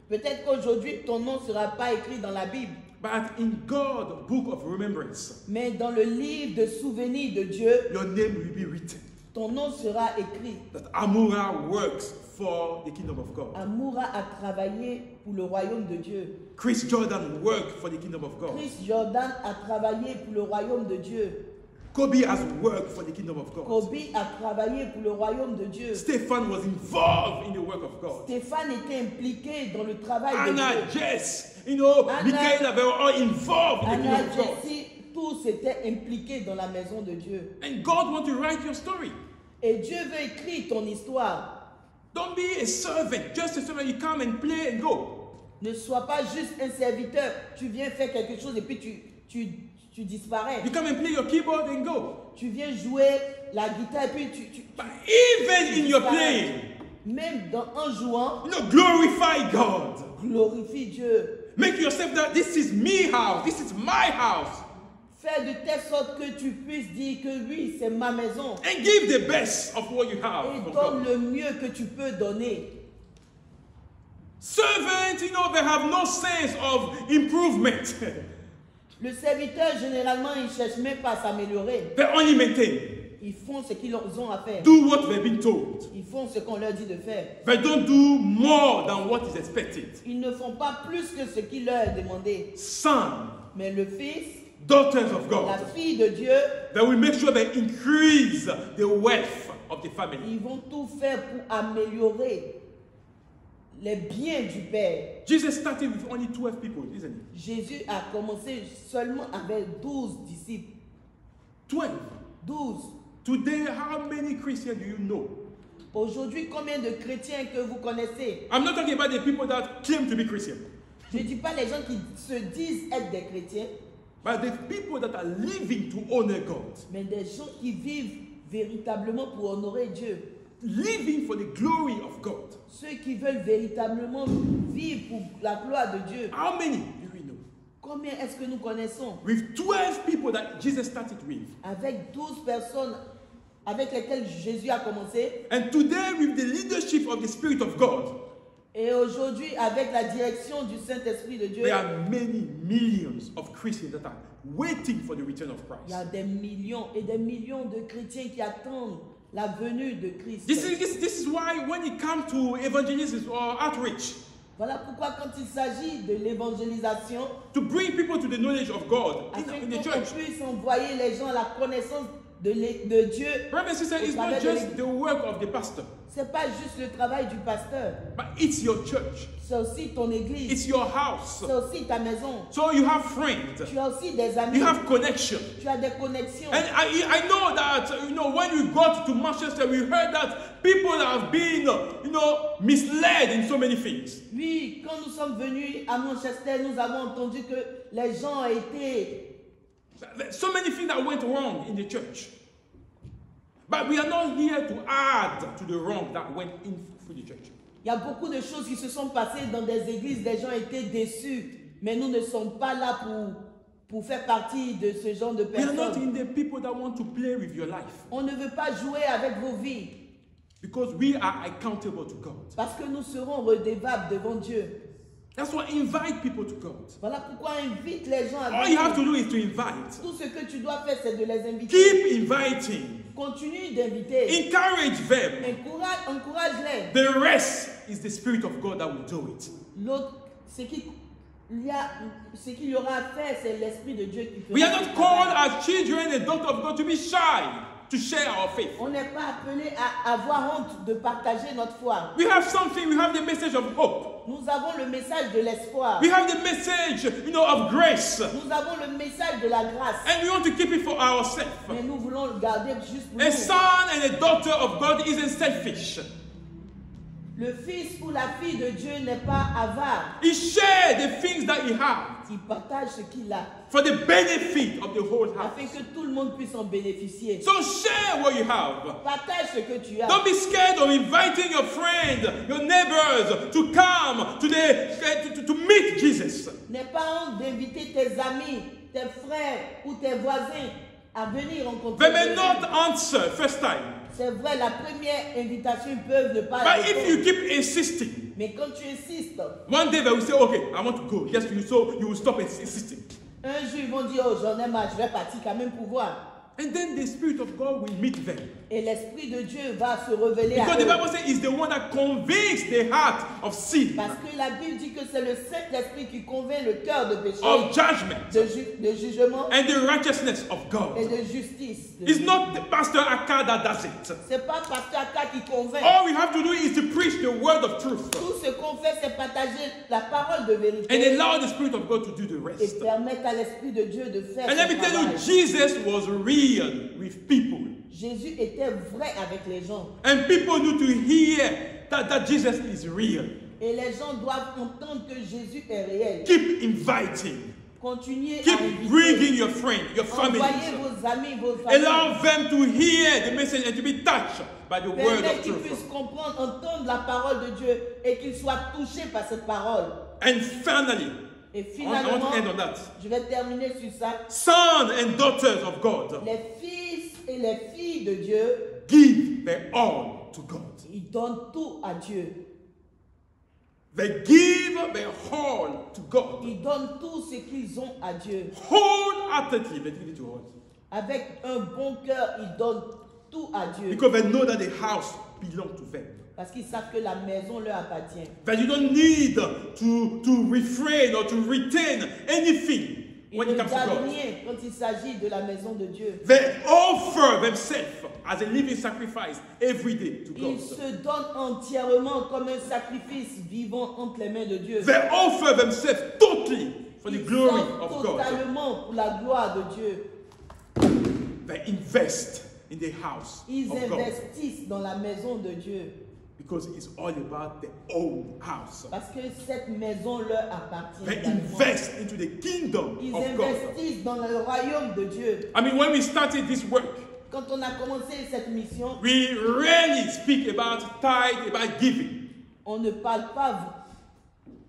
Peut-être qu'aujourd'hui, ton nom ne sera pas écrit dans la Bible, but in God's book of remembrance, mais dans le livre de souvenirs de Dieu, your name will be written. ton nom sera écrit. That Amura works for the kingdom of God. Amoura a travaillé pour le royaume de Dieu. Chris Jordan worked for the kingdom of God. Chris Jordan a travaillé pour le royaume de Dieu. Kobe has worked for the kingdom of God. Kobe a travaillé pour le royaume de Dieu. Stephen was involved in the work of God. Stéphane était impliqué dans le travail de Anna, Dieu. Jess, Anna- Michaela, they were all involved in the Anna, kingdom of God. Jessie, tous étaient impliqués dans la maison de Dieu. And God wants to write your story. Et Dieu veut écrire ton histoire. Don't be a servant, just a servant. You come and play and go. Ne sois pas juste un serviteur. Tu viens faire quelque chose et puis tu disparais. You come and play your keyboard and go. Tu viens jouer la guitare et puis But even in your disparais. playing, Même en jouant, glorify God. glorifie Dieu. Make yourself that this is me house, this is my house. Fais de telle sorte que tu puisses dire que oui, c'est ma maison. And give the best of what you have. Et from donne God. le mieux que tu peux donner. Servants, they have no sense of improvement. Le serviteur, généralement, il ne cherche même pas à s'améliorer. They only maintain. Ils font ce qu'ils ont à faire. Do what they've been told. Ils font ce qu'on leur dit de faire. They don't do more than what is expected. Ils ne font pas plus que ce qui leur est demandé. Son, Mais le fils, daughters of la God, fille de Dieu, they will make sure they increase the wealth of the family. ils vont tout faire pour améliorer les biens du Père. Jesus started with only 12 people, isn't it? Jésus a commencé seulement avec 12 disciples. 12. 12. Today, how many Christians do you know? Aujourd'hui, combien de chrétiens que vous connaissez? I'm not talking about the people that claim to be Christian. Je ne dis pas les gens qui se disent être des chrétiens. but the people that are living to honor God, mais des gens qui vivent véritablement pour honorer Dieu. living for the glory of God. Ceux qui veulent véritablement vivre pour la gloire de Dieu. How many do we know? Combien est-ce que nous connaissons? With 12 people that Jesus started with. Avec 12 personnes avec lesquelles Jésus a commencé. And today with the leadership of the Spirit of God. Et aujourd'hui, avec la direction du Saint-Esprit de Dieu, There are many millions of Christians that are waiting for the return of il y a Christ. des millions et des millions de chrétiens qui attendent la venue de Christ. This is why when it comes to evangelism or outreach, Voilà pourquoi quand il s'agit de l'évangélisation, to bring people to the knowledge of God afin in the qu'on church, puisse envoyer les gens à la connaissance de Dieu, brothers and sisters, it's not just the work of the pastor, ce n'est pas juste le travail du pasteur, but it's your church, c'est aussi ton église, it's your house. c'est aussi ta maison. So you have friends, Tu as aussi des amis, you have connection. tu as des connexions. And I know that, when we got to Manchester, we heard that people have been, misled in so many things. Oui, quand nous sommes venus à Manchester, nous avons entendu que les gens étaient... So many things that went wrong in the church. But we are not here to add to the wrong that went in through the church. Il y a beaucoup de choses qui se sont passées dans des églises, des gens étaient déçus, mais nous ne sommes pas là pour faire partie de ce genre de We are not personnes. in the people that want to play with your life. On ne veut pas jouer avec vos vies, Because we are accountable to God. parce que nous serons redevables devant Dieu. That's why invite people to God. Voilà pourquoi invite les gens à All you have to venir. do is to invite. Tout ce que tu dois faire, c'est de les inviter. Keep inviting. Continue d'inviter. Encourage them. Encourage-les. The rest is the Spirit of God that will do it. L'autre, ce qu'il y aura à faire, c'est l'Esprit de Dieu qui fera. We are not called as children and daughters of God to be shy, to share our faith. On n'est pas appelé à avoir honte de partager notre foi. We have something, we have the message of hope. Nous avons le message de l'espoir. We have the message, of grace. Nous avons le message de la grâce. And we want to keep it for ourselves. Mais nous voulons le garder juste pour A nous. son and a daughter of God isn't selfish. Le fils ou la fille de Dieu n'est pas avare. He shared the things that he had Il partage ce qu'il a for the benefit of the whole afin house. que tout le monde puisse en bénéficier. So share what you have. Partage ce que tu as. Don't be scared of inviting your friends, your neighbors to come to meet Jesus. N'aie pas honte d'inviter tes amis, tes frères ou tes voisins à venir rencontrer They may Jésus. not answer first time, C'est vrai, la première invitation, ils peuvent ne pas but if you répondre. keep insisting, Mais quand tu insistes, one day they will say, "Okay, I want to go." Yes, so you will stop insisting, un jour ils vont dire, oh j'en ai marre, je vais partir quand même pour voir. and then the Spirit of God will meet them. Et l'Esprit de Dieu va se révéler à Because the eux. Bible says it's the one that convicts the heart of sin, Parce que la Bible dit que c'est le Saint-Esprit qui convainc le cœur de péché, of judgment, de jugement and the righteousness of et God. de justice. It's not the Pastor Akka that does it. C'est pas Pasteur Aka qui convainc. All we have to do is to preach the word of truth Tout ce qu'on fait, c'est partager la parole de and vérité allow the Spirit of God to do the et rest. permettre à l'Esprit de Dieu de faire And let son me tell you, travail. Jesus was real with people. Jésus était vrai avec les gens. And people need to hear that Jesus is real. Et les gens doivent entendre que Jésus est réel. Keep inviting. Continuez à Keep inviter. bringing your friends, your Envoyez families. vos amis, vos familles. Allow them to hear the message and to be touched by the word Permettez of qu'ils truth. puissent comprendre, entendre la parole de Dieu et qu'ils soient touchés par cette parole. And finally, Et I want finalement, to end on that. je vais terminer sur ça. Sons and daughters of God, Les fils et les filles de Dieu, give their all to God. ils donnent tout à Dieu. They give their all to God. Ils donnent tout ce qu'ils ont à Dieu. Wholeheartedly, they give it to God. Avec un bon cœur, ils donnent tout à Dieu. Because they know that the house belongs to them. Parce qu'ils savent que la maison leur appartient. That you don't need to refrain or to retain anything Ils when ne it comes to gardent God. rien quand il s'agit de la maison de Dieu. They offer themselves as a living sacrifice every day to Ils God. se donnent entièrement comme un sacrifice vivant entre les mains de Dieu. They offer themselves totally for the Ils glory sont of God. totalement pour la gloire de Dieu. They invest in the house Ils of God. investissent dans la maison de Dieu. Because it's all about their own house. Parce que cette maison leur appartient. They également. invest into the kingdom Ils of God. investissent dans le royaume de Dieu. I mean, when we started this work, Quand on a commencé cette mission, we rarely speak about tithe, about giving. on ne parle pas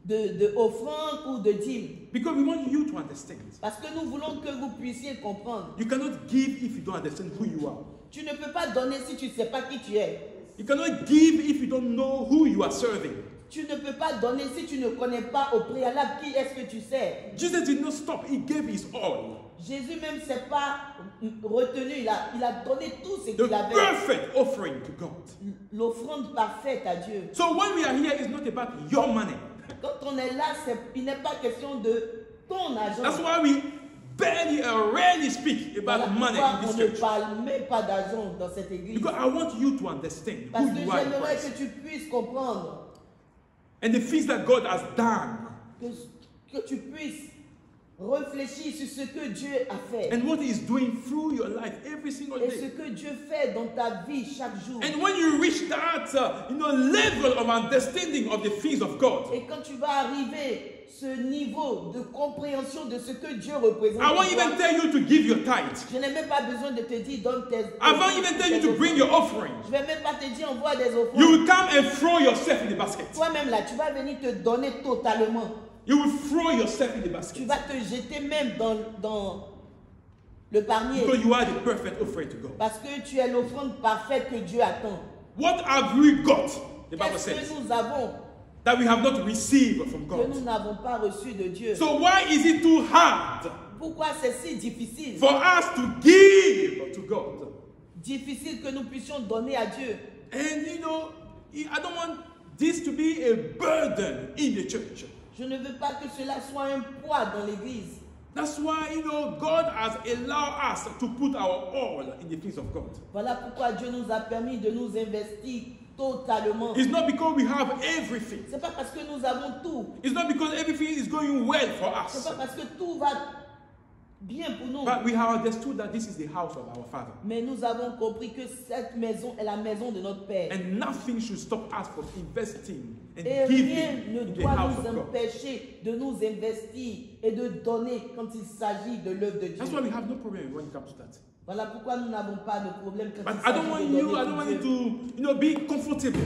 de offrande ou de dîme. Because we want you to understand. Parce que nous voulons que vous puissiez comprendre. You cannot give if you don't understand who you are. Tu ne peux pas donner si tu ne sais pas qui tu es. You cannot give if you don't know who you are serving. Tu ne peux pas donner si tu ne connais pas au préalable qui est-ce que tu sais. Jesus did not stop. He gave his all. Jésus même ne s'est pas retenu. Il a donné tout ce The qu'il avait. perfect offering to God. L'offrande parfaite à Dieu. So when we are here, it's not about your money. Quand on est là, il n'est pas question de ton argent. That's why we barely or rarely speak about Voilà money pourquoi in on this ne church. parle même pas d'argent dans cette église. Because I want you to understand Parce who que you are in j'aimerais Christ. que tu puisses comprendre, And the things that God has done. que tu puisses réfléchir sur ce que Dieu a fait. And what He's doing through your life every single Et ce day. que Dieu fait dans ta vie chaque jour. And when you reach that level of understanding of the things of God, Et quand tu vas arriver ce niveau de compréhension de ce que Dieu représente, I won't pour toi, even tell you to give your tithe. je n'ai même pas besoin de te dire donne tes I won't even tell you to bring your offering. Je vais même pas te dire envoie des You offrandes. will come and throw yourself in the basket. Toi-même là, tu vas venir te donner totalement. You will throw yourself in the Tu basket. vas te jeter même dans le panier. Because you are the perfect offering to God. Parce que tu es l'offrande parfaite que Dieu attend. What have we got? The Bible Qu'est-ce says que nous avons that we have not received from que nous God. n'avons pas reçu de Dieu? So why is it too hard Pourquoi c'est si difficile? for us to give to God? Difficile que nous puissions donner à Dieu. And I don't want this to be a burden in the church. Je ne veux pas que cela soit un poids dans l'église. That's why, God has allowed us to put our all in the things of God. Voilà pourquoi Dieu nous a permis de nous investir totalement. It's not because we have everything. C'est pas parce que nous avons tout. It's not because everything is going well for C'est us. pas parce que tout va bien pour nous. But we have understood that this is the house of our Father. Mais nous avons compris que cette maison est la maison de notre Père. And nothing should stop us from investing and Et rien giving ne in the doit house nous of God. empêcher de nous investir et de donner quand il s'agit de l'œuvre de Dieu. That's why we have no problem when it comes to that. Voilà pourquoi nous n'avons pas de problème quand But il I don't want s'agit de you, I donner don't pour want you Dieu. to, be comfortable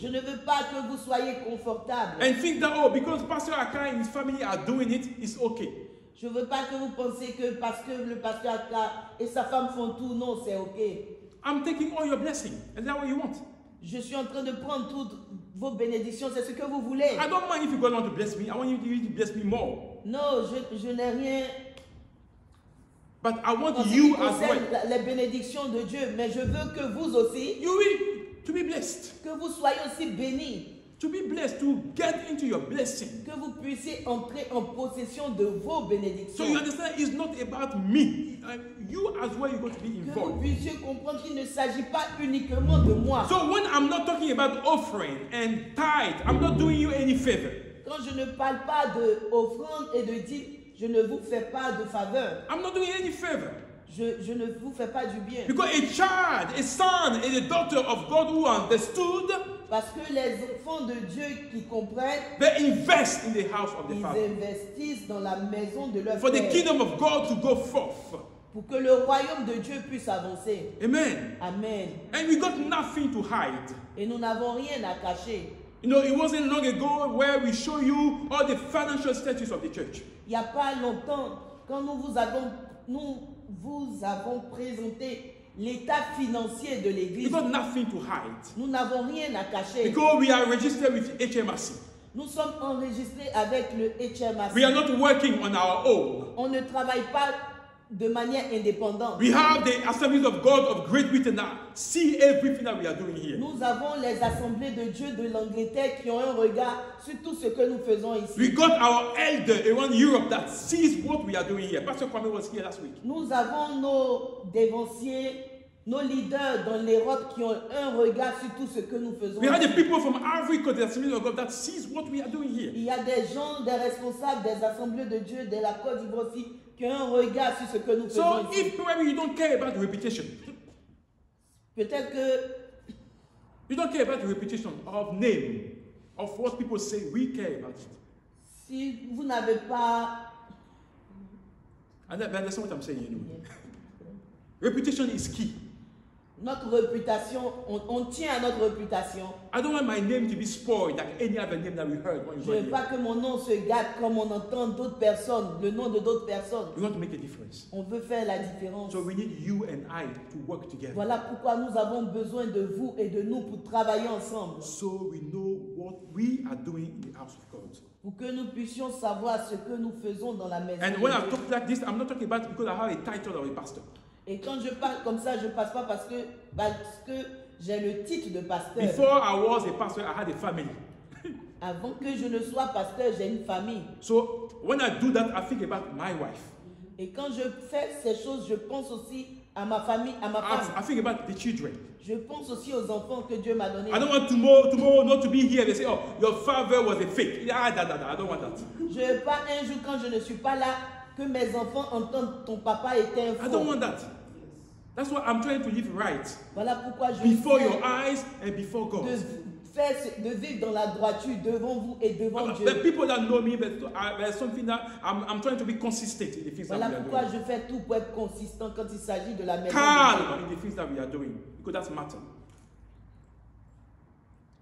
Je ne veux pas que vous soyez confortables. and think that, because Pastor Akai and his family are doing it, it's okay. Je ne veux pas que vous pensiez que parce que le pasteur Aka et sa femme font tout, non, c'est ok. I'm taking all your blessing. Is that what you want? Je suis en train de prendre toutes vos bénédictions, c'est ce que vous voulez. I don't mind if you go on to bless me. I want you to bless me more. Non, je n'ai rien But I en want ce qui you as concerne well. les bénédictions de Dieu, mais je veux que vous aussi, You will to be blessed. que vous soyez aussi bénis, To be blessed, to get into your blessing. que vous puissiez entrer en possession de vos So bénédictions. you understand, it's not about me. You as well, you're going to be Que vous involved. puissiez comprendre qu'il ne s'agit pas uniquement de moi. So when I'm not talking about offering and tithe, I'm not doing you any favor. Quand je ne parle pas de offrande et de dîme, je ne vous fais pas de faveur. I'm not doing any favor. Je ne vous fais pas du bien. Because a child, a son, and a daughter of God who understood, Parce que les enfants de Dieu qui comprennent, they invest in the house of the ils Father. investissent dans la maison de leur For the Père kingdom of God to go forth. pour que le royaume de Dieu puisse avancer. Amen. Amen. And we got nothing to hide. Et nous n'avons rien à cacher. It wasn't long ago where we show you all the financial status of the church. Il n'y a pas longtemps, quand nous vous avons présenté l'état financier de We l'Église, got nothing to hide. nous n'avons rien à cacher. Because we are registered with HMRC. Nous sommes enregistrés avec le HMRC. We are not working on our own. On ne travaille pas de manière indépendante. We have the Assemblies of God of Great Britain that see everything that we are doing here. Nous avons les assemblées de Dieu de l'Angleterre qui ont un regard sur tout ce que nous faisons We ici. got our elder around Europe that sees what we are doing here. Pastor Kwame was here last week. Nous avons nos dévanciers, nos leaders dans l'Europe qui ont un regard sur tout ce que nous faisons. We have ici. the people from Africa, the Assemblies of God that sees what we are doing here. Il y a des gens, des responsables des assemblées de Dieu de la Côte d'Ivoire aussi qui ont un regard sur ce que nous faisons So ici. if probably you don't care about reputation, Peut-être que You don't care about the reputation of name, of what people say. We care about it. Si vous n'avez pas... And that's what I'm saying anyway. Reputation is key. Notre réputation, on tient à notre réputation. I don't want my name to be spoiled like any other name that we heard when you Je ne veux pas que mon nom se gâte comme on entend d'autres personnes, le nom de d'autres personnes. We want to make a difference. On veut faire la différence. So we need you and I to work together. Voilà pourquoi nous avons besoin de vous et de nous pour travailler ensemble. So we know what we are doing in the house of God. Pour que nous puissions savoir ce que nous faisons dans la maison. And when I talk like this, I'm not talking about because I have a title of a pastor. Et quand je parle comme ça, je ne passe pas parce que j'ai le titre de pasteur. Before I was a pastor, I had a family. Avant que je ne sois pasteur, j'ai une famille. So when I do that, I think about my wife. Et quand je fais ces choses, je pense aussi à ma famille, à ma femme. I think about the children. Je pense aussi aux enfants que Dieu m'a donnés. I don't want tomorrow not to be here. They say, oh, your father was a fake. I don't want that. Je ne veux pas un jour quand je ne suis pas là que mes enfants entendent ton papa était un faux. I don't want that. That's why I'm trying to live right. Voilà pourquoi je before your eyes and before God. De vivre dans la droiture devant vous et devant Dieu. The people that know me, there's something that I'm trying to be consistent in the things that we are doing. Voilà pourquoi je fais tout pour être consistant quand il s'agit de la maison. Calm in the things that we are doing, because that's matter.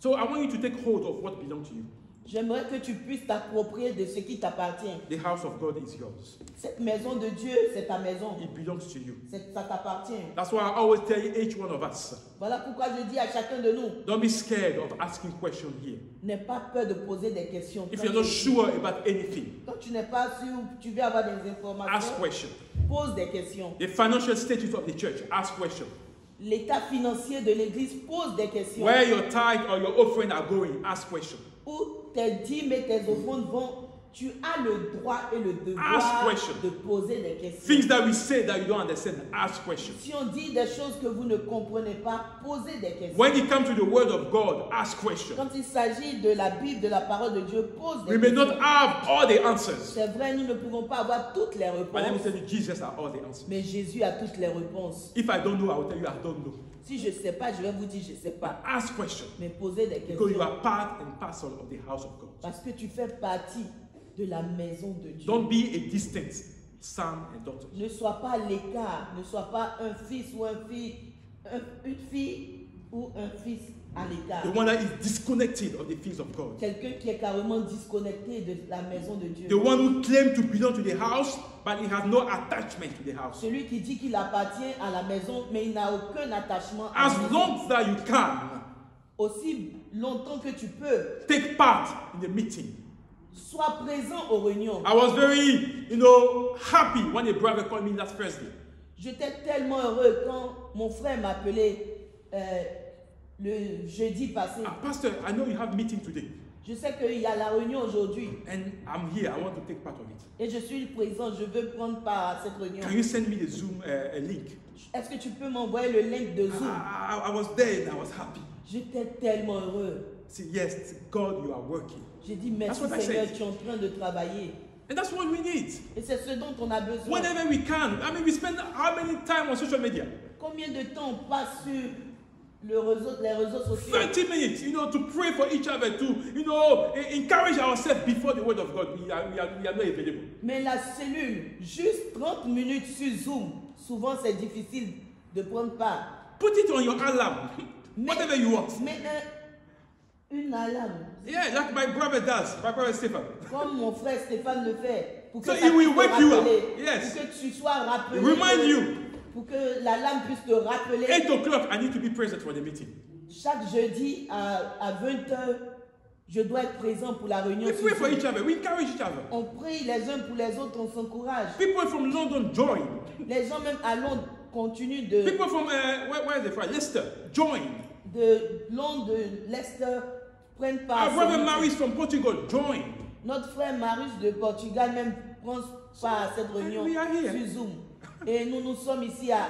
So I want you to take hold of what belongs to you. J'aimerais que tu puisses t'approprier de ce qui t'appartient. The house of God is yours. Cette maison de Dieu, c'est ta maison. It belongs to you. Ça t'appartient. That's why I always tell each one of us. Voilà pourquoi je dis à chacun de nous. Don't be scared of asking questions here. N'aie pas peur de poser des questions. If you're not sure about anything, quand tu n'es pas sûr, tu veux avoir des informations. Ask questions. Pose des questions. The financial status of the church, ask questions. L'état financier de l'église, pose des questions. Where your tithe or your offering are going, ask questions. Où tes dîmes et tes offrandes vont, tu as le droit et le devoir de poser des questions. Things that we say that you don't understand, ask questions. Si on dit des choses que vous ne comprenez pas, posez des questions. When it comes to the word of God, ask questions. Quand il s'agit de la Bible, de la parole de Dieu, pose des questions. We may not have all the answers. C'est vrai, nous ne pouvons pas avoir toutes les réponses. But let me tell you, Jesus has all the answers. Mais Jésus a toutes les réponses. If I don't know, I will tell you I don't know. Si je ne sais pas, je vais vous dire je ne sais pas. Ask questions. Mais posez des questions. Because you are part and parcel of the house of God. Parce que tu fais partie de la maison de Dieu. Don't be a distant son and daughter. Ne sois pas à l'écart, ne sois pas un fils ou une fille ou un fils à l'écart. The one that is disconnected of the things of God. Quelqu'un qui est carrément disconnecté de la maison de Dieu. The one who claims to belong to the house, but he has no attachment to the house. Celui qui dit qu'il appartient à la maison, mais il n'a aucun attachement à As la maison. long as you can, aussi longtemps que tu peux, take part in the meeting. Sois présent aux réunions. I was very, happy when a brother called me last Thursday. J'étais tellement heureux quand mon frère m'a appelé le jeudi passé. Pastor, I know you have meeting today. Je sais qu'il y a la réunion aujourd'hui. And I'm here. I want to take part of it. Et je suis présent. Je veux prendre part à cette réunion. Can you send me the Zoom link? Est-ce que tu peux m'envoyer le link de Zoom? I was there and I was happy. J'étais tellement heureux. See, yes, God, you are working. J'ai dit merci Seigneur, tu es en train de travailler. And that's what we need. Et c'est ce dont on a besoin. Whenever we can. I mean, we spend how many time on social media? Combien de temps on passe sur les réseaux sociaux? 30 minutes, to pray for each other, to, encourage ourselves before the word of God. We are not available. Mais la cellule, juste 30 minutes sur Zoom, souvent c'est difficile de prendre part. Put it on your alarm. Whatever you want. Mais une alarme. Yeah, like my brother does, my brother Stephen. Comme mon frère Stéphane le fait. Pour que So he will wake you up. Yes. Pour que tu sois rappelé. Remind you. Pour que l'alarme puisse te rappeler. 8 o'clock, I need to be present for the meeting. Chaque jeudi à 20h, je dois être présent pour la réunion. We pray for each other. We encourage each other. On prie les uns pour les autres, on s'encourage. People from London join. Les gens même à Londres continuent de. People from where is the from? Leicester join. De Londres, de Leicester prennent part. Our brother Marius from Portugal join. Notre frère Marius de Portugal même prend part à cette réunion sur Zoom. Et nous sommes ici à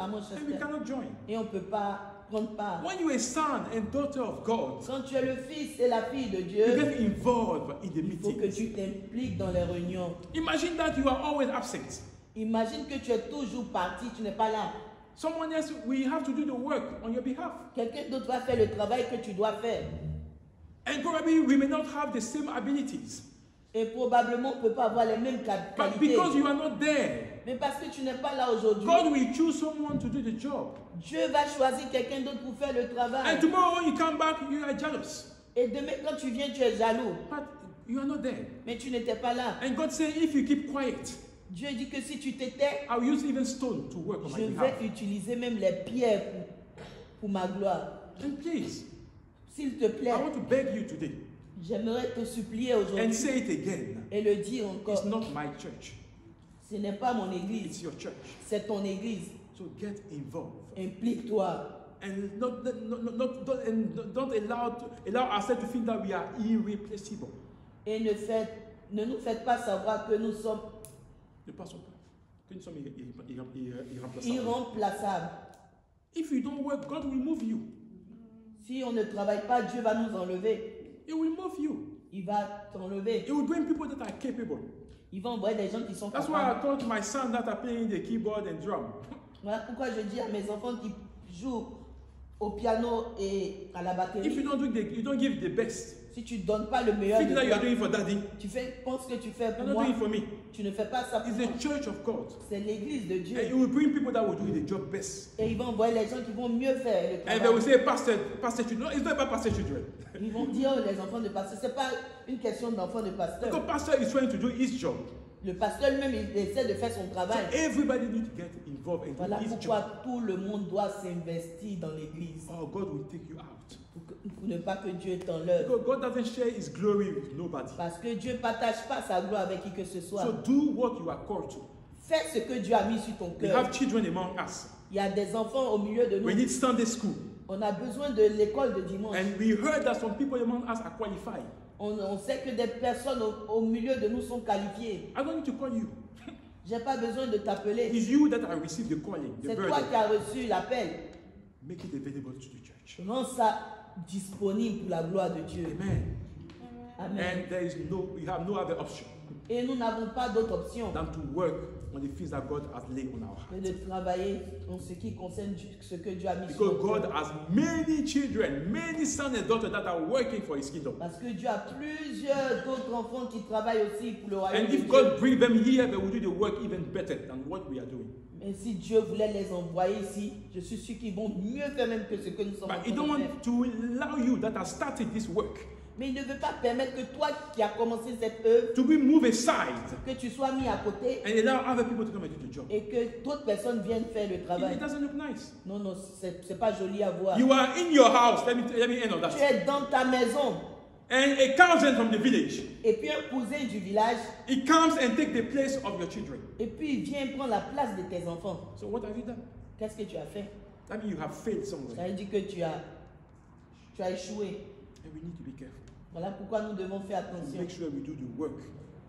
Manchester. And we cannot join. Et on ne peut pas prendre part. When you are a son and daughter of God, quand tu es le fils et la fille de Dieu, you get involved in the il faut que meetings. tu t'impliques dans les réunions. Imagine that you are always absent. Imagine que tu es toujours parti, tu n'es pas là. Someone else, we have to do the work on your behalf. Quelqu'un d'autre va faire le travail que tu dois faire. And probably we may not have the same abilities. Et probablement, on ne peut pas avoir les mêmes But qualités. because you are not there, Mais parce que tu n'es pas là aujourd'hui, God will choose someone to do the job. Dieu va choisir quelqu'un d'autre pour faire le travail. And tomorrow when you come back, you are jealous. Et demain, quand tu viens, tu es jaloux. But you are not there. Mais tu n'étais pas là. And God said, if you keep quiet, Dieu dit que si tu t'étais, I will use even stone to work on je my vais behalf. utiliser même les pierres pour ma gloire. And please, S'il te plaît, I want to beg you today j'aimerais te supplier and aujourd'hui say it again. et le dire encore. It's not my church, Ce n'est pas mon it's église, your church. c'est ton église. So get involved. Implique-toi. And don't allow ourselves to think that we are irreplaceable. Et ne nous faites pas savoir que nous sommes Ne pensons pas que nous sommes irremplaçables. irremplaçables. If you don't work, God will move you. Si on ne travaille pas, Dieu va nous enlever. He will move you. Il va t'enlever. He will bring people that are capable. Il va envoyer des gens qui sont That's why I capables. taught my son that are playing the keyboard and drum. Voilà pourquoi je dis à mes enfants qui jouent au piano et à la If you batterie, don't give the best, si tu ne donnes pas le meilleur think de that you are toi, doing for daddy. pense que tu fais You're pour not moi, doing it for me. tu ne fais pas ça pour It's moi. the church of God. C'est l'église de Dieu. And it will bring people that will do the job best. Et ils vont envoyer les gens qui vont mieux faire le And they will travail. say, Pastor children. No, it's not about pastor children. Ils vont dire oh, les enfants de pasteur. Ce n'est pas une question d'enfants de pasteur. Because pastor is trying to do his job. Le pasteur lui-même, il essaie de faire son So travail. everybody needs to get involved and Voilà do his pourquoi job. tout le monde doit s'investir dans l'église. Or God will take you out. Pour ne pas que Dieu t'enlève. Because God doesn't share his glory with nobody. Parce que Dieu ne partage pas sa gloire avec qui que ce soit. So do what you are called to. Fais ce que Dieu a mis sur ton We cœur. have children among us. Il y a des enfants au milieu de We nous. need Sunday school. On a besoin de l'école de dimanche. And we heard that some people among us are qualified. On sait que des personnes au milieu de nous sont qualifiées. I don't need to call you. Je n'ai pas besoin de t'appeler. It's you that have received the calling, the C'est toi burden. qui as reçu l'appel. Make it available to the church. Rends ça disponible pour la gloire de Dieu. Amen. Amen. And we have no other option Et nous n'avons pas d'autre option than to work on the things that God has laid on our que hearts. de travailler en ce qui concerne ce que Dieu a mis sur Because notre God cœur. has many children, many sons and daughters that are working for his kingdom. Parce que Dieu a plusieurs d'autres enfants qui travaillent aussi pour le royaume And de if Dieu. God brings them here, they will do the work even better than what we are doing. Mais si Dieu voulait les envoyer ici, je suis sûr qu'ils vont mieux faire même que ce que nous sommes en But he train don't de faire. want to allow you that have started this work Mais il ne veut pas permettre que toi qui as commencé cette œuvre, to be moved aside que tu sois mis à côté and allow other people to come and do the job. et que d'autres personnes viennent faire le travail. It doesn't look nice. Non, non, c'est pas joli à voir. You are in your house. Let me end on Tu that. es dans ta maison And a cousin from the village, et puis un cousin du village he comes and take the place of your children. et puis il vient prendre la place de tes enfants. So what have you done? Qu'est-ce que tu as fait? That means you have failed somewhere. Ça veut dire que tu as échoué. And we need to be careful. Voilà pourquoi nous devons faire To attention, make sure we do the work.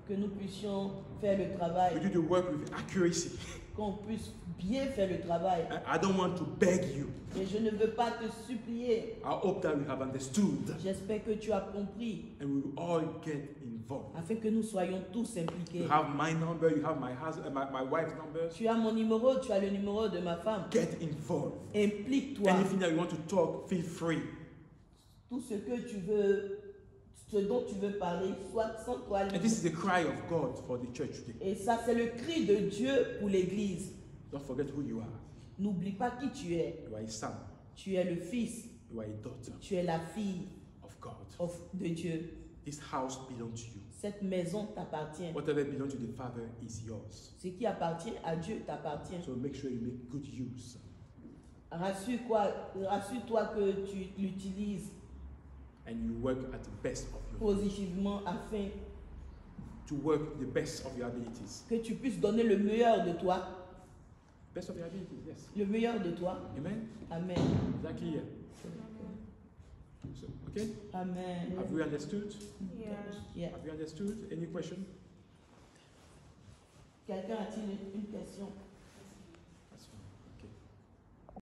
que nous puissions faire le We travail, do the work with accuracy. qu'on puisse bien faire le travail. I don't want to beg you. Et je ne veux pas te supplier. I hope that we have understood J'espère que tu as compris, and we will all get involved. afin que nous soyons tous impliqués. You have my number, you have my husband, my wife's number. Tu as mon numéro, tu as le numéro de ma femme. Get involved. Implique-toi. Anything that you want to talk, feel free. Tout ce que tu veux, ce dont tu veux parler, soit sans toi. And this is the cry of God for the church today. Et ça, c'est le cri de Dieu pour l'Église. Don't forget who you are. N'oublie pas qui tu es. You are a son. Tu es le fils. You are a daughter Tu es la fille of God. de Dieu. This house belongs to you. Cette maison t'appartient. Whatever belongs to the Father is yours. Ce qui appartient à Dieu t'appartient. So make sure you make good use. Rassure-toi que tu l'utilises And you work at the best of your positivement afin to work the best of your abilities. que tu puisses donner le meilleur de toi. Best of your abilities, yes. Le meilleur de toi. Amen. Amen. Is that clear? So, okay. Amen. Have we understood? Yeah. Have you understood? Any question? Quelqu'un a-t-il une question?